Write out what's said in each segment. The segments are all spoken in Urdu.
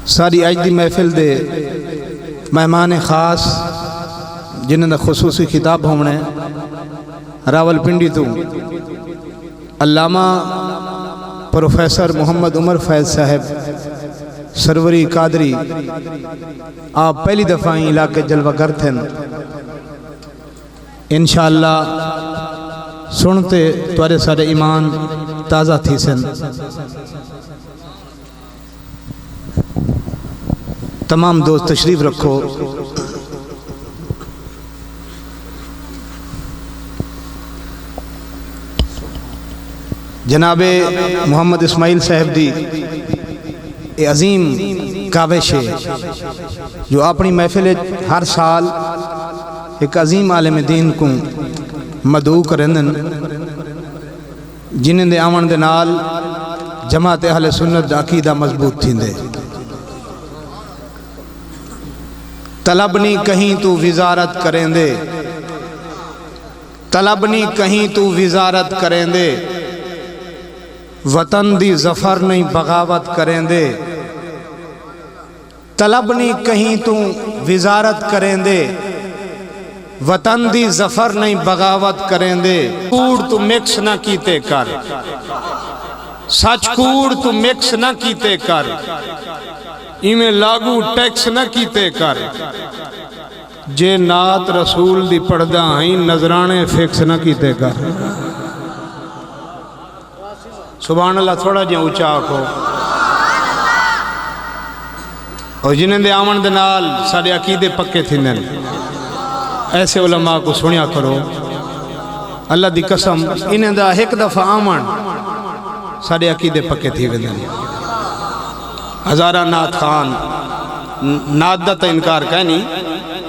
ساری اج دی محفل دے مہمان خاص جنہاں دا خصوصی خطاب ہونا ہے راول پنڈی تو علامہ پروفیسر محمد عمر فیض صاحب سروری قادری آپ پہلی دفعہ علاقے جلوہ گر تھے انشاءاللہ سنتے توارے سارے ایمان تازہ تھی سن تمام دوست تشریف رکھو جناب محمد اسماعیل صاحب دی عظیم کاوش ہے جو اپنی محفل ہر سال ایک عظیم عالم دین کو مدعو کرندن جنہیں دے آمن دے نال جماعت اہل سنت دا عقیدہ مضبوط تھی دے طلب نہیں کہیں تو وزارت کریں دے طلب نہیں کہیں تو وزارت کریں دے وطن دی ظفر نہیں بغاوت کریں دے طلب نہیں کہیں تو وزارت کریں دے وطن دی ظفر نہیں بغاوت کریں دے کوڑ تو مکس نہ کیتے کر سچ کوڑ تو مکس نہ کیتے کر ایمیں لاگو ٹیکس نہ کیتے کر جے نات رسول دی پردہ ہیں نظرانے فکس نہ کیتے کر سبحان اللہ تھوڑا جہاں اونچا آکھو اور جنہیں دے آمن دے نال سارے عقیدے پکے تھی نن ایسے علماء کو سنیا کرو اللہ دی قسم انہیں دا ایک دفعہ آمن سارے عقیدے پکے تھی ودن ہزارہ نات خان نات دا تا انکار کہنی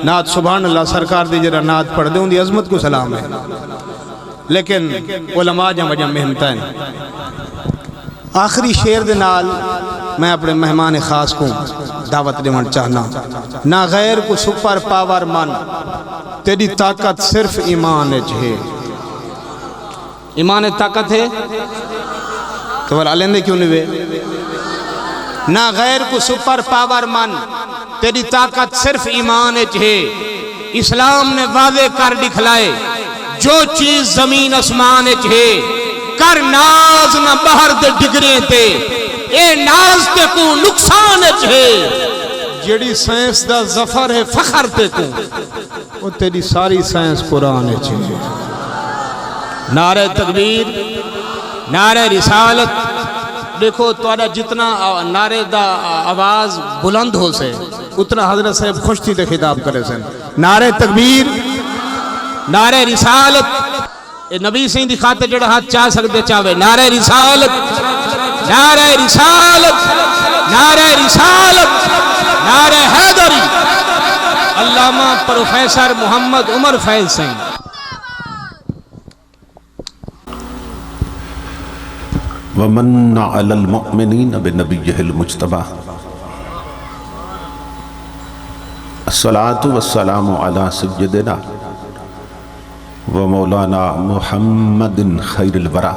نات سبحان اللہ سرکار دی جرہ نات پڑھ دے ان دی عظمت کو سلام ہے لیکن علماء جہاں وجہ محنتائیں آخری شعر دے نال میں اپنے مہمان خاص کو دعوت دیوان چاہنا نہ غیر کو سپر پاور من تیری طاقت صرف ایمان ہے ایمان طاقت ہے تو وہ علندے کیوں نہیں ہوئے نہ غیر کو سپر پاور من تیری طاقت صرف ایمان ہے اسلام نے واضح کر دکھلائے جو چیز زمین اسمان ہے کر ناز نہ باہر دے ڈگرے تے اے ناز تے کو نقصان ہے جیڑی سائنس دا ظفر ہے فخر تے کو وہ تیری ساری سائنس قرآن ہے نعرہ تکبیر نعرہ رسالت دیکھو توڑا جتنا نعرہ دا آواز بلند ہو سے اتنا حضرت صاحب خوش تھی دے خطاب کرے سے نعرہ تکبیر نعرہ رسالت اے نبی سین دی خاطر جڑا ہاتھ چاہ سکتے چاہوے نعرہ رسالت نعرہ رسالت نعرہ رسالت نعرہ حیدری علامہ پروفیسر محمد عمر فیض سین ومن علی المؤمنین بنبیہ المجتبہ الصلاة والسلام علی سیدنا ومولانا محمد خیر الورا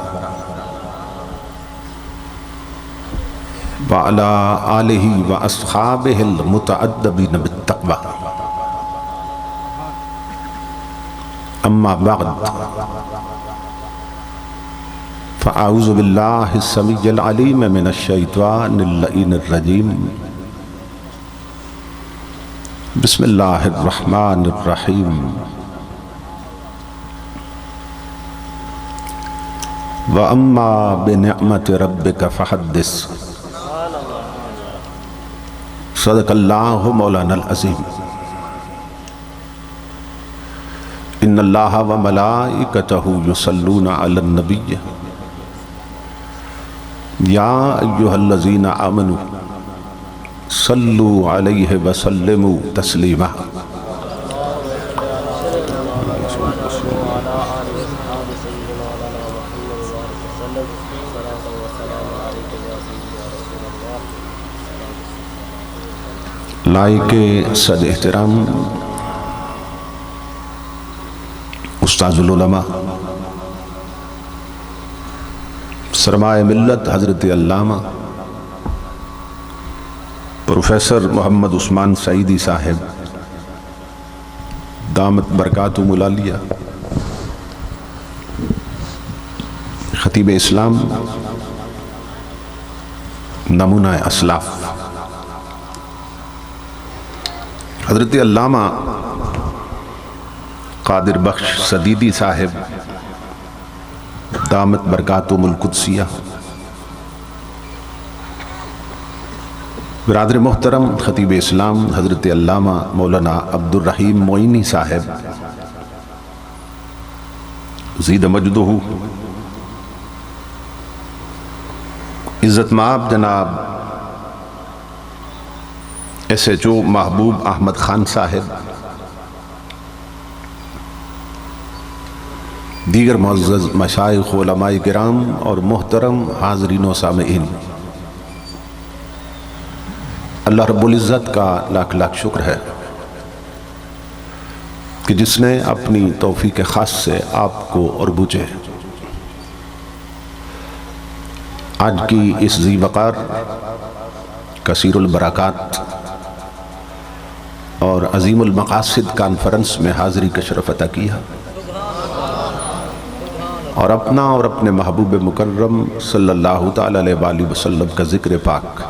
وعلى آلہ واصحابہ المتعدبین بالتقوی اما بعد فاعوذ باللہ السمیع العلیم من الشیطان اللعین الرجیم بسم اللہ الرحمن الرحیم وَأَمَّا بِنِعْمَةِ رَبِّكَ فَحَدِّثْ صدق اللہ مولانا العظیم ان اللہ وملائکتہ یصلون علی النبی یا ایہا الذین آمنوا صلو علیہ وسلموا تسلیما لائق صد احترام استاذ العلماء سرمایہ ملت حضرت علامہ پروفیسر محمد عثمان سعیدی صاحب دامت برکاتہم العالیہ، خطیب اسلام، نمونہ اسلاف، حضرت علامہ قادر بخش سدیدی صاحب دامت برکاتہم القدسیہ، برادر محترم خطیب اسلام حضرت علامہ مولانا عبد الرحیم معینی صاحب زید مجدہ، عزت مآب جناب SHO محبوب احمد خان صاحب، دیگر معزز مشائخ علماء کرام اور محترم حاضرین و سامعین، اللہ رب العزت کا لاکھ لاکھ شکر ہے کہ جس نے اپنی توفیق خاص سے آپ کو اور مجھے آج کی اس ذی وقار کثیر البرکات اور عظیم المقاصد کانفرنس میں حاضری کا شرف عطا کیا، اور اپنا اور اپنے محبوب مکرم صلی اللہ تعالی علیہ وآلہ وسلم کا ذکر پاک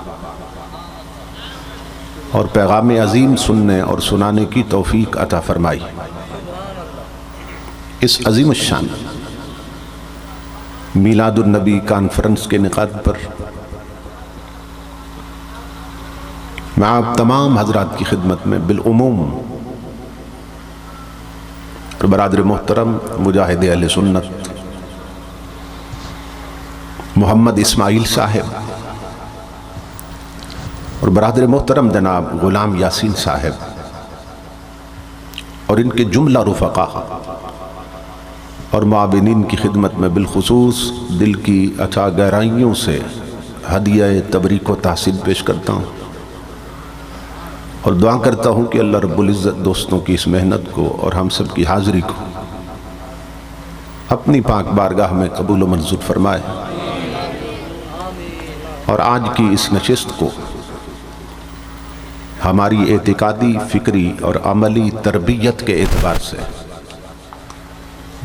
اور پیغام عظیم سننے اور سنانے کی توفیق عطا فرمائی۔ اس عظیم الشان میلاد النبی کانفرنس کے انعقاد پر میں آپ تمام حضرات کی خدمت میں بالعموم اور برادر محترم مجاہد اہل سنت محمد اسماعیل صاحب اور برادر محترم جناب غلام یاسین صاحب اور ان کے جملہ رفقا اور معاونین کی خدمت میں بالخصوص دل کی اچھا گہرائیوں سے ہدیہ تبریک و تحسین پیش کرتا ہوں، اور دعا کرتا ہوں کہ اللہ رب العزت دوستوں کی اس محنت کو اور ہم سب کی حاضری کو اپنی پاک بارگاہ میں قبول و منظور فرمائے، اور آج کی اس نشست کو ہماری اعتقادی، فکری اور عملی تربیت کے اعتبار سے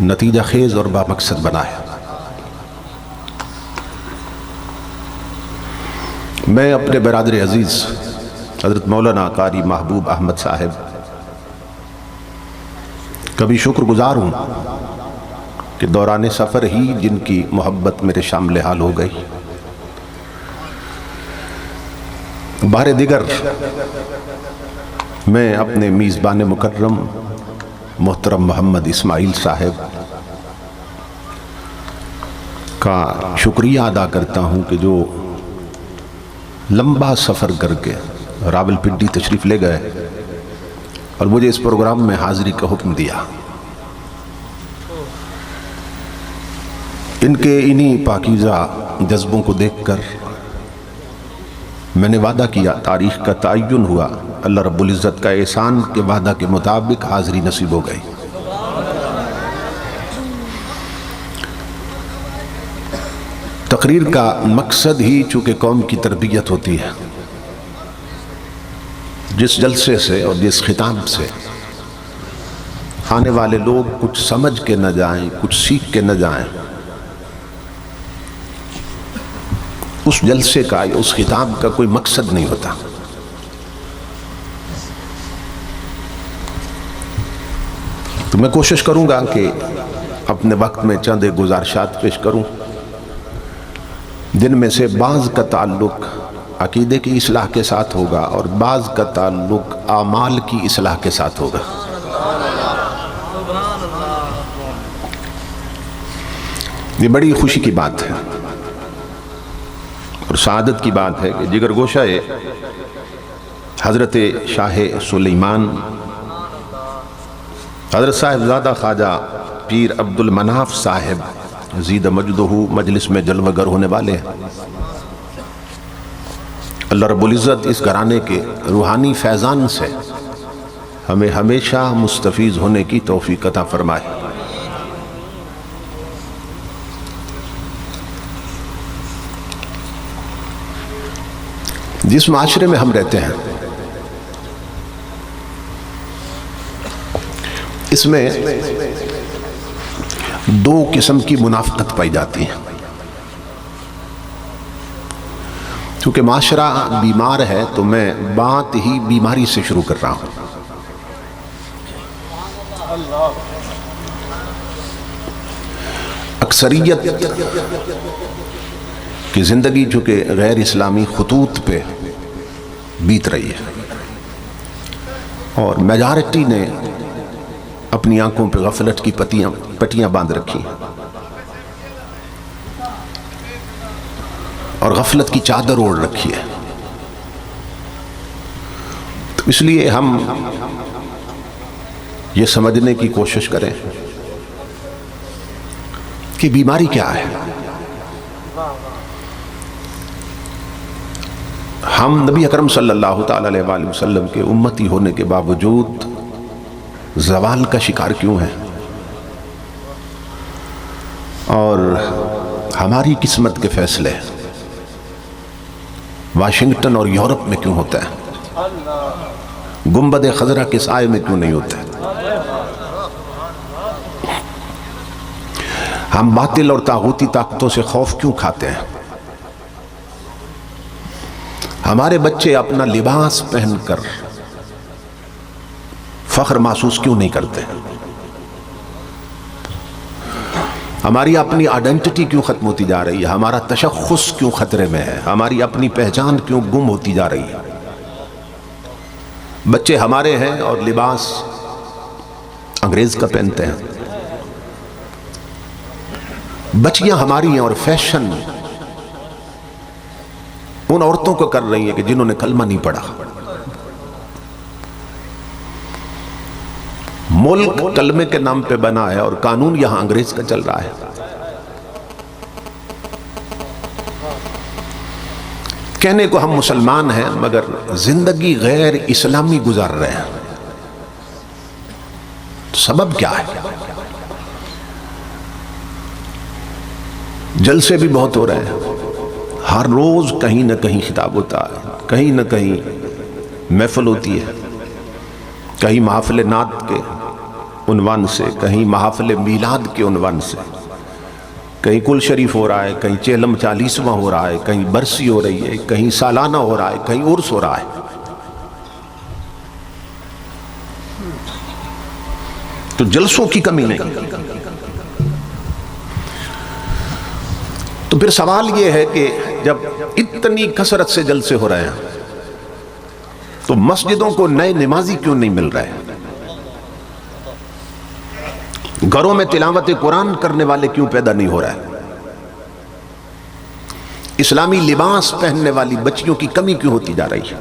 نتیجہ خیز اور بامقصد بنائے۔ میں اپنے برادر عزیز حضرت مولانا قاری محبوب احمد صاحب کبھی شکر گزار ہوں کہ دوران سفر ہی جن کی محبت میرے شامل حال ہو گئی۔ بار دیگر میں اپنے میزبان مکرم محترم محمد اسماعیل صاحب کا شکریہ ادا کرتا ہوں کہ جو لمبا سفر کر کے راولپنڈی تشریف لے گئے اور مجھے اس پروگرام میں حاضری کا حکم دیا۔ ان کے انہی پاکیزہ جذبوں کو دیکھ کر میں نے وعدہ کیا، تاریخ کا تعین ہوا، اللہ رب العزت کا احسان کے وعدہ کے مطابق حاضری نصیب ہو گئی۔ تقریر کا مقصد ہی چونکہ قوم کی تربیت ہوتی ہے، جس جلسے سے اور جس خطاب سے آنے والے لوگ کچھ سمجھ کے نہ جائیں، کچھ سیکھ کے نہ جائیں، اس جلسے کا یا اس خطاب کا کوئی مقصد نہیں ہوتا۔ تو میں کوشش کروں گا کہ اپنے وقت میں چند گزارشات پیش کروں، جن میں سے بعض کا تعلق عقیدے کی اصلاح کے ساتھ ہوگا اور بعض کا تعلق اعمال کی اصلاح کے ساتھ ہوگا۔ یہ بڑی خوشی کی بات ہے اور سعادت کی بات ہے کہ جگر گوشہ حضرت شاہ سلیمان حضرت صاحبزادہ خواجہ پیر عبد المناف صاحب زید مجدہ مجلس میں جلوہ گر ہونے والے ہیں۔ اللہ رب العزت اس گھرانے کے روحانی فیضان سے ہمیں ہمیشہ مستفیض ہونے کی توفیق عطا فرمائے۔ جس معاشرے میں ہم رہتے ہیں اس میں دو قسم کی منافقت پائی جاتی ہے. چونکہ معاشرہ بیمار ہے تو میں بات ہی بیماری سے شروع کر رہا ہوں. اکثریت کی زندگی چونکہ غیر اسلامی خطوط پہ بیت رہی ہے اور میجارٹی نے اپنی آنکھوں پہ غفلت کی پٹیاں باندھ رکھی اور غفلت کی چادر اوڑھ رکھی ہے. تو اس لیے ہم یہ سمجھنے کی کوشش کریں کہ بیماری کیا ہے. ہم نبی اکرم صلی اللہ تعالی علیہ وآلہ وسلم کے امتی ہونے کے باوجود زوال کا شکار کیوں ہیں اور ہماری قسمت کے فیصلے واشنگٹن اور یورپ میں کیوں ہوتا ہے, گنبد خضرا کے سائے میں کیوں نہیں ہوتا ہے. ہم باطل اور طاغوتی طاقتوں سے خوف کیوں کھاتے ہیں. ہمارے بچے اپنا لباس پہن کر فخر محسوس کیوں نہیں کرتے. ہماری اپنی آئیڈینٹی کیوں ختم ہوتی جا رہی ہے, ہمارا تشخص کیوں خطرے میں ہے, ہماری اپنی پہچان کیوں گم ہوتی جا رہی ہے. بچے ہمارے ہیں اور لباس انگریز کا پہنتے ہیں. بچیاں ہماری ہیں اور فیشن ان عورتوں کو کر رہی ہیں کہ جنہوں نے کلمہ نہیں پڑھا. ملک کلمے کے نام پہ بنا ہے اور قانون یہاں انگریز کا چل رہا ہے. کہنے کو ہم مسلمان ہیں مگر زندگی غیر اسلامی گزار رہے ہیں. سبب کیا ہے؟ جلسے بھی بہت ہو رہے ہیں, ہر روز کہیں نہ کہیں خطاب ہوتا ہے, کہیں نہ کہیں محفل ہوتی ہے, کہیں محافل نعت کے عنوان سے, کہیں محافل میلاد کے عنوان سے, کہیں کل شریف ہو رہا ہے, کہیں چہلم 40واں ہو رہا ہے, کہیں برسی ہو رہی ہے, کہیں سالانہ ہو رہا ہے, کہیں عرس ہو رہا ہے. تو جلسوں کی کمی نہیں. تو پھر سوال یہ ہے کہ جب اتنی کثرت سے جلسے ہو رہے ہیں تو مسجدوں کو نئے نمازی کیوں نہیں مل رہے, گھروں میں تلاوت قرآن کرنے والے کیوں پیدا نہیں ہو رہے, اسلامی لباس پہننے والی بچیوں کی کمی کیوں ہوتی جا رہی ہے,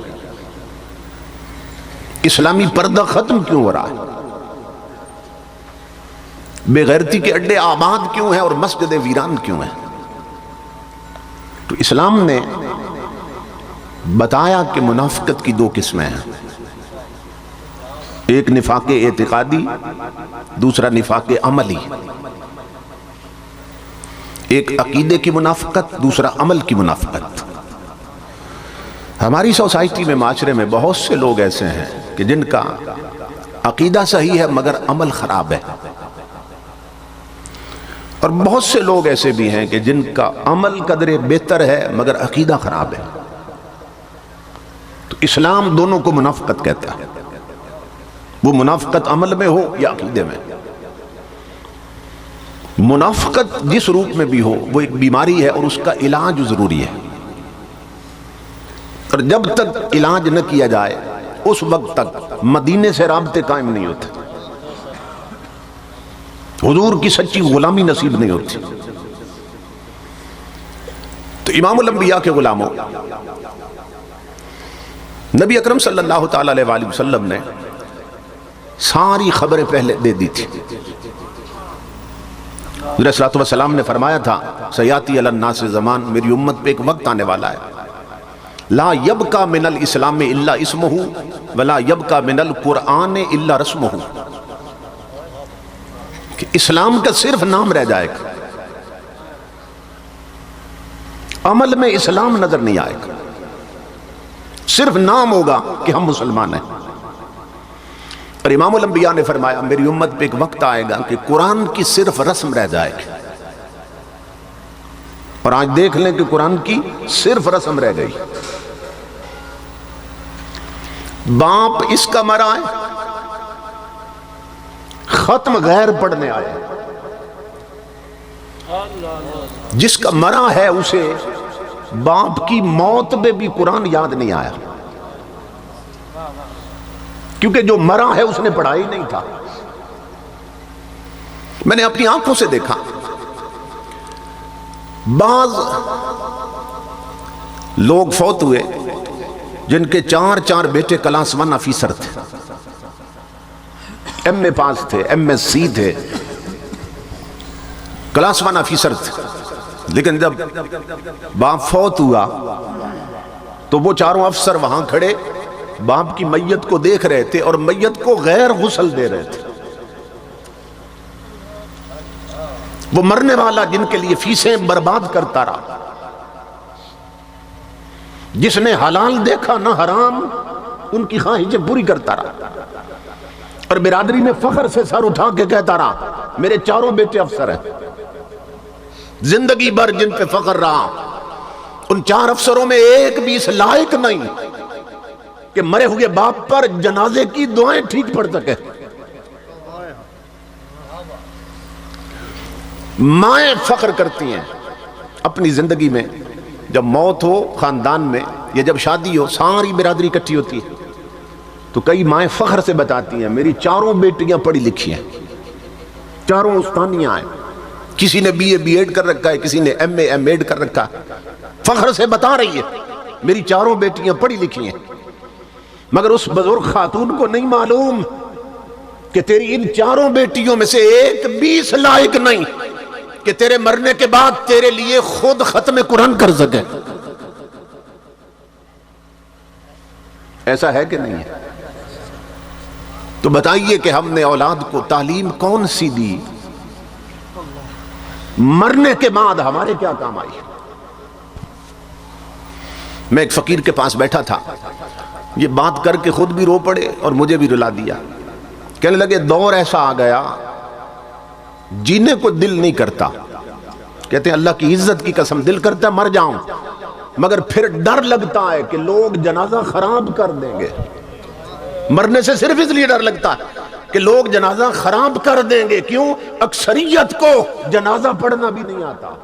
اسلامی پردہ ختم کیوں ہو رہا ہے, بے غیرتی کے اڈے آباد کیوں ہیں اور مسجد ویران کیوں ہیں. تو اسلام نے بتایا کہ منافقت کی دو قسمیں ہیں, ایک نفاق اعتقادی, دوسرا نفاق عملی. ایک عقیدے کی منافقت, دوسرا عمل کی منافقت. ہماری سوسائٹی میں, معاشرے میں بہت سے لوگ ایسے ہیں کہ جن کا عقیدہ صحیح ہے مگر عمل خراب ہے, اور بہت سے لوگ ایسے بھی ہیں کہ جن کا عمل قدر بہتر ہے مگر عقیدہ خراب ہے. تو اسلام دونوں کو منافقت کہتا ہے, وہ منافقت عمل میں ہو یا عقیدے میں. منافقت جس روپ میں بھی ہو وہ ایک بیماری ہے اور اس کا علاج ضروری ہے, اور جب تک علاج نہ کیا جائے اس وقت تک مدینے سے رابطے قائم نہیں ہوتے, حضور کی سچی غلامی نصیب نہیں ہوتی. تو امام الانبیاء کے غلاموں, نبی اکرم صلی اللہ تعالی علیہ وآلہ وسلم نے ساری خبریں پہلے دے دی تھی. حضور صلی اللہ علیہ وسلم نے فرمایا تھا سیاتی علی الناس زمان, میری امت پہ ایک وقت آنے والا ہے, لا یبقى من الاسلام الا اسمہ ولا یبقى من القرآن الا رسمہ, کہ اسلام کا صرف نام رہ جائے گا, عمل میں اسلام نظر نہیں آئے گا. صرف نام ہوگا کہ ہم مسلمان ہیں۔ اور امام الانبیاء نے فرمایا میری امت پہ ایک وقت آئے گا کہ قرآن کی صرف رسم رہ جائے گی، اور آج دیکھ لیں کہ قرآن کی صرف رسم رہ گئی۔ باپ اس کا مرا ہے، ختم غیر پڑھنے آئے، جس کا مرا ہے اسے باپ کی موت میں بھی قرآن یاد نہیں آیا، کیونکہ جو مرا ہے اس نے پڑھا ہی نہیں تھا۔ میں نے اپنی آنکھوں سے دیکھا بعض لوگ فوت ہوئے جن کے 4 بیٹے کلاس 1 آفیسر تھے، ایم اے پاس تھے، ایم ایس سی تھے، کلاس 1 آفیسر تھے، لیکن جب باپ فوت ہوا تو وہ 4 افسر وہاں کھڑے باپ کی میت کو دیکھ رہے تھے اور میت کو غیر غسل دے رہے تھے۔ وہ مرنے والا جن کے لیے فیسیں برباد کرتا رہا، جس نے حلال دیکھا نہ حرام، ان کی خواہشیں پوری کرتا رہا، اور برادری میں فخر سے سر اٹھا کے کہتا رہا میرے 4 بیٹے افسر ہیں، زندگی بھر جن پہ فخر رہا۔ ان 4 افسروں میں ایک بھی اس لائق نہیں کہ مرے ہوئے باپ پر جنازے کی دعائیں ٹھیک پڑھ سکے۔ مائیں فخر کرتی ہیں اپنی زندگی میں، جب موت ہو خاندان میں یا جب شادی ہو ساری برادری اکٹھی ہوتی ہے تو کئی مائیں فخر سے بتاتی ہیں میری 4 بیٹیاں پڑھی لکھی ہیں، 4 استانیاں ہیں، کسی نے بی اے بی ایڈ کر رکھا ہے، کسی نے ایم اے ایم ایڈ کر رکھا ہے، فخر سے بتا رہی ہے میری 4 بیٹیاں پڑھی لکھی ہیں۔ مگر اس بزرگ خاتون کو نہیں معلوم کہ تیری ان 4 بیٹیوں میں سے ایک بھی اس لائق نہیں کہ تیرے مرنے کے بعد تیرے لیے خود ختم قرآن کر سکے۔ ایسا ہے کہ نہیں ہے؟ تو بتائیے کہ ہم نے اولاد کو تعلیم کون سی دی؟ مرنے کے بعد ہمارے کیا کام آئی؟ میں ایک فقیر کے پاس بیٹھا تھا، یہ بات کر کے خود بھی رو پڑے اور مجھے بھی رلا دیا۔ کہنے لگے دور ایسا آ گیا جینے کو دل نہیں کرتا، کہتے ہیں اللہ کی عزت کی قسم دل کرتا ہے مر جاؤں، مگر پھر ڈر لگتا ہے کہ لوگ جنازہ خراب کر دیں گے۔ مرنے سے صرف اس لیے ڈر لگتا ہے کہ لوگ جنازہ خراب کر دیں گے۔ کیوں؟ اکثریت کو جنازہ پڑھنا بھی نہیں آتا،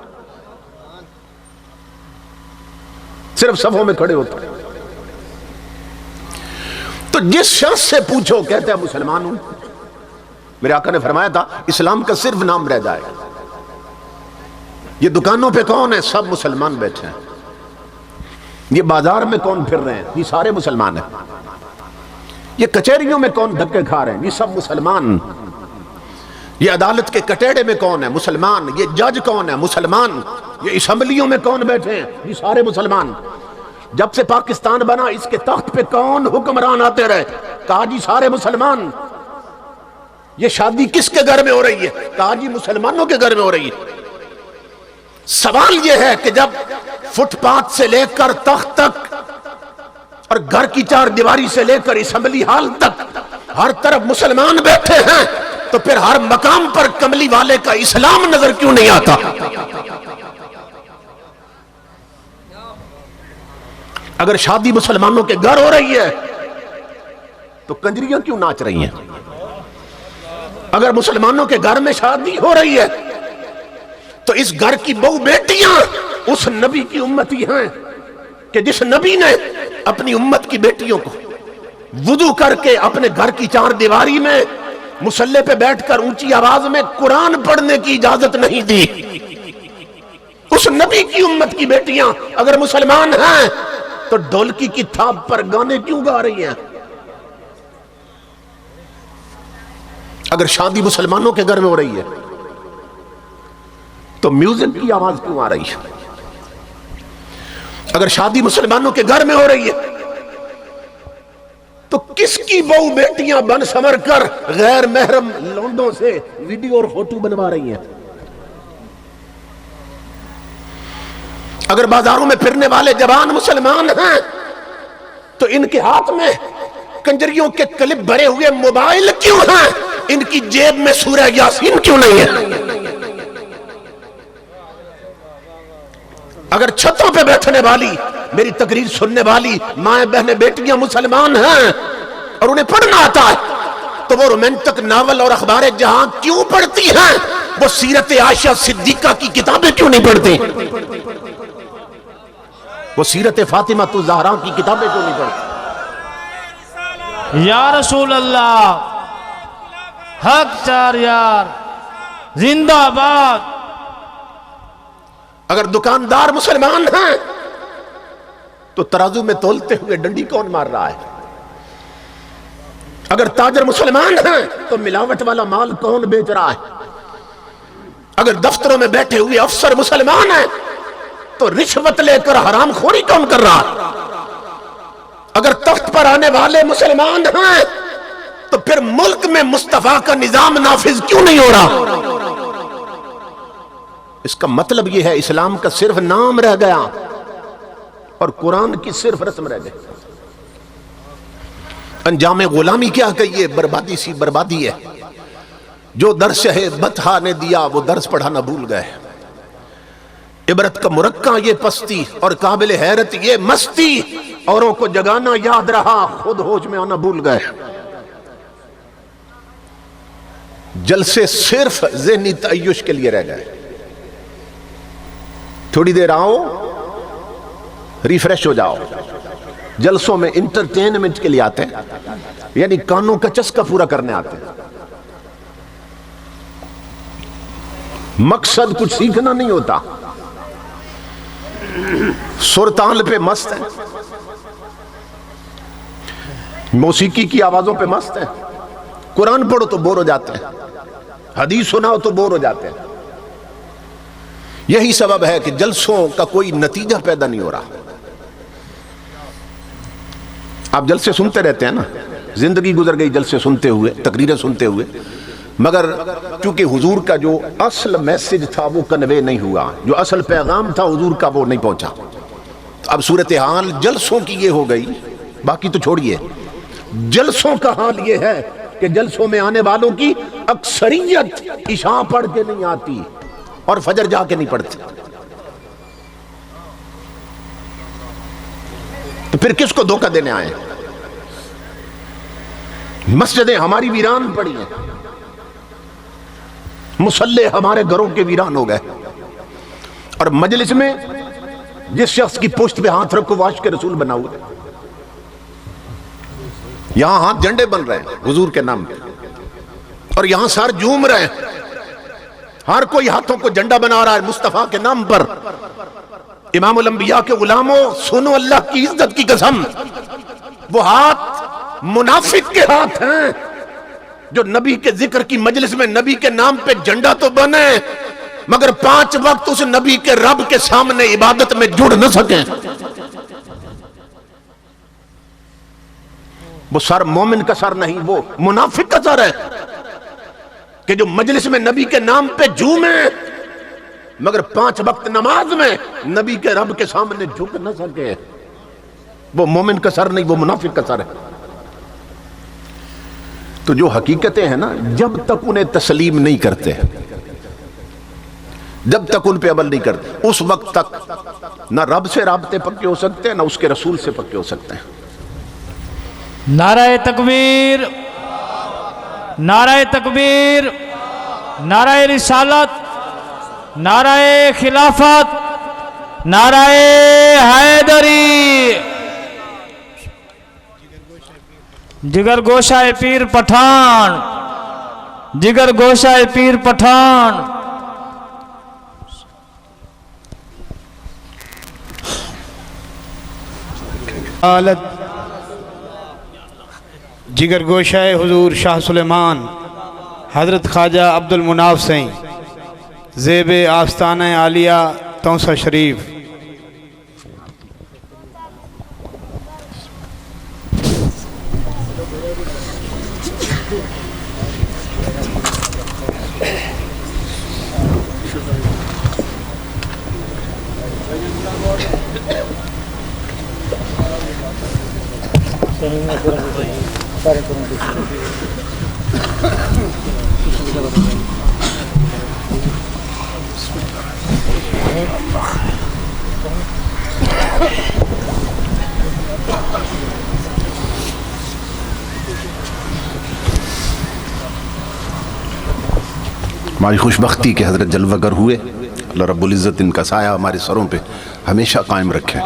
صرف صفوں میں کھڑے ہوتے ہیں۔ تو جس شخص سے پوچھو کہتے ہیں مسلمان ہوں۔ میرے آقا نے فرمایا تھا اسلام کا صرف نام رہ جائے گا۔ یہ دکانوں پہ کون ہے؟ سب مسلمان بیٹھے ہیں۔ یہ بازار میں کون پھر رہے ہیں؟ یہ سارے مسلمان ہیں۔ یہ کچہریوں میں کون دھکے کھا رہے ہیں؟ یہ سب مسلمان۔ یہ عدالت کے کٹیڑے میں کون ہے؟ مسلمان۔ یہ جج کون ہے؟ مسلمان۔ یہ اسمبلیوں میں کون بیٹھے ہیں؟ یہ سارے مسلمان۔ جب سے پاکستان بنا اس کے تخت پہ کون حکمران آتے رہے؟ کہا جی سارے مسلمان۔ یہ شادی کس کے گھر میں ہو رہی ہے؟ کہا جی مسلمانوں کے گھر میں ہو رہی ہے۔ سوال یہ ہے کہ جب فٹ پاتھ سے لے کر تخت تک اور گھر کی 4 دیواری سے لے کر اسمبلی ہال تک ہر طرف مسلمان بیٹھے ہیں تو پھر ہر مقام پر کملی والے کا اسلام نظر کیوں نہیں آتا؟ اگر شادی مسلمانوں کے گھر ہو رہی ہے تو کنجریاں کیوں ناچ رہی ہیں؟ اگر مسلمانوں کے گھر میں شادی ہو رہی ہے تو اس گھر کی بہو بیٹیاں اس نبی کی امتی ہیں کہ جس نبی نے اپنی امت کی بیٹیوں کو وضو کر کے اپنے گھر کی 4 دیواری میں مصلی پہ بیٹھ کر اونچی آواز میں قرآن پڑھنے کی اجازت نہیں دی۔ اس نبی کی امت کی بیٹیاں اگر مسلمان ہیں تو ڈھولکی کی تھاپ پر گانے کیوں گا رہی ہیں؟ اگر شادی مسلمانوں کے گھر میں ہو رہی ہے تو میوزک کی آواز کیوں آ رہی ہے؟ اگر شادی مسلمانوں کے گھر میں ہو رہی ہے تو کس کی بہو بیٹیاں بن سمر کر غیر محرم لونڈوں سے ویڈیو اور فوٹو بنوا رہی ہیں؟ اگر بازاروں میں پھرنے والے جوان مسلمان ہیں تو ان کے ہاتھ میں کنجریوں کے کلپ بھرے ہوئے موبائل کیوں ہیں؟ ان کی جیب میں سورہ یاسین کیوں نہیں ہے؟ اگر چھتوں پہ بیٹھنے والی، میری تقریر سننے والی مائیں بہنیں بیٹیاں مسلمان ہیں اور انہیں پڑھنا آتا ہے، تو وہ رومانٹک ناول اور اخبار جہاں کیوں پڑھتی ہیں؟ وہ سیرت عائشہ صدیقہ کی کتابیں کیوں نہیں پڑھتے؟ وہ سیرت فاطمہ الزہرا کی کتابیں کیوں نہیں پڑھتے؟ یا رسول اللہ، حق چار یار، زندہ آباد۔ اگر دکاندار مسلمان ہیں تو ترازو میں تولتے ہوئے ڈنڈی کون مار رہا ہے؟ اگر تاجر مسلمان ہیں تو ملاوٹ والا مال کون بیچ رہا ہے؟ اگر دفتروں میں بیٹھے ہوئے افسر مسلمان ہیں تو رشوت لے کر حرام خوری کون کر رہا ہے؟ اگر تخت پر آنے والے مسلمان ہیں تو پھر ملک میں مصطفیٰ کا نظام نافذ کیوں نہیں ہو رہا؟ اس کا مطلب یہ ہے اسلام کا صرف نام رہ گیا اور قرآن کی صرف رسم رہ گئی۔ انجام غلامی کیا کہیے، بربادی سی بربادی ہے۔ جو درس ہے بطحا نے دیا وہ درس پڑھانا بھول گئے۔ عبرت کا مرکہ یہ پستی اور قابل حیرت یہ مستی، اوروں کو جگانا یاد رہا، خود ہوش میں آنا بھول گئے۔ جلسے صرف ذہنی تعیش کے لیے رہ گئے۔ تھوڑی دیر آؤ، ریفریش ہو جاؤ۔ جلسوں میں انٹرٹینمنٹ کے لیے آتے ہیں، یعنی کانوں کا چسکا پورا کرنے آتے ہیں۔ مقصد کچھ سیکھنا نہیں ہوتا۔ سرتال پہ مست ہیں، موسیقی کی آوازوں پہ مست ہیں، قرآن پڑھو تو بور ہو جاتے ہیں، حدیث سناؤ تو بور ہو جاتے ہیں۔ یہی سبب ہے کہ جلسوں کا کوئی نتیجہ پیدا نہیں ہو رہا۔ آپ جلسے سنتے رہتے ہیں نا، زندگی گزر گئی جلسے سنتے ہوئے، تقریریں سنتے ہوئے، مگر چونکہ حضور کا جو اصل میسج تھا وہ کنوے نہیں ہوا، جو اصل پیغام تھا حضور کا وہ نہیں پہنچا۔ اب صورتحال جلسوں کی یہ ہو گئی، باقی تو چھوڑیے، جلسوں کا حال یہ ہے کہ جلسوں میں آنے والوں کی اکثریت عشاء پڑھ کے نہیں آتی اور فجر جا کے نہیں پڑھتی، تو پھر کس کو دھوکہ دینے آئے؟ مسجدیں ہماری ویران پڑی ہیں، مصلے ہمارے گھروں کے ویران ہو گئے، اور مجلس میں جس شخص کی پشت پہ ہاتھ رکھو واش کے رسول بنا ہوا، یہاں ہاتھ جھنڈے بن رہے ہیں حضور کے نام پہ، اور یہاں سار جھوم رہے ہیں، ہر کوئی ہاتھوں کو جھنڈا بنا رہا ہے مصطفیٰ کے نام پر۔ امام الانبیاء کے غلاموں سنو اللہ کی عزت کی قسم، وہ ہاتھ منافق کے ہاتھ ہیں جو نبی کے ذکر کی مجلس میں نبی کے نام پہ جھنڈا تو بنے مگر 5 وقت اس نبی کے رب کے سامنے عبادت میں جڑ نہ سکیں۔ وہ سر مومن کا سر نہیں، وہ منافق کا سر ہے کہ جو مجلس میں نبی کے نام پہ جھومے مگر 5 وقت نماز میں نبی کے رب کے سامنے جھک نہ سکے۔ وہ مومن کا سر نہیں، وہ منافق کا سر ہے۔ تو جو حقیقتیں ہیں نا، جب تک انہیں تسلیم نہیں کرتے، جب تک ان پہ عمل نہیں کرتے، اس وقت تک نہ رب سے رابطے پکے ہو سکتے ہیں نہ اس کے رسول سے پکے ہو سکتے ہیں۔ نعرہ تکبیر، نعرہ تکبیر، نعرہ رسالت، نعرہ خلافت، نعرہ حیدری، جگر گوشہ پیر پٹھان، جگر گوشہ پیر پٹھان۔ حالت جگر گوشہ حضور شاہ سلیمان حضرت خواجہ عبد المناف سین زیب آستانہ عالیہ توسہ شریف۔ ہماری خوشبختی کہ حضرت جلوہ گر ہوئے، اللہ رب العزت ان کا سایہ ہمارے سروں پہ ہمیشہ قائم رکھے۔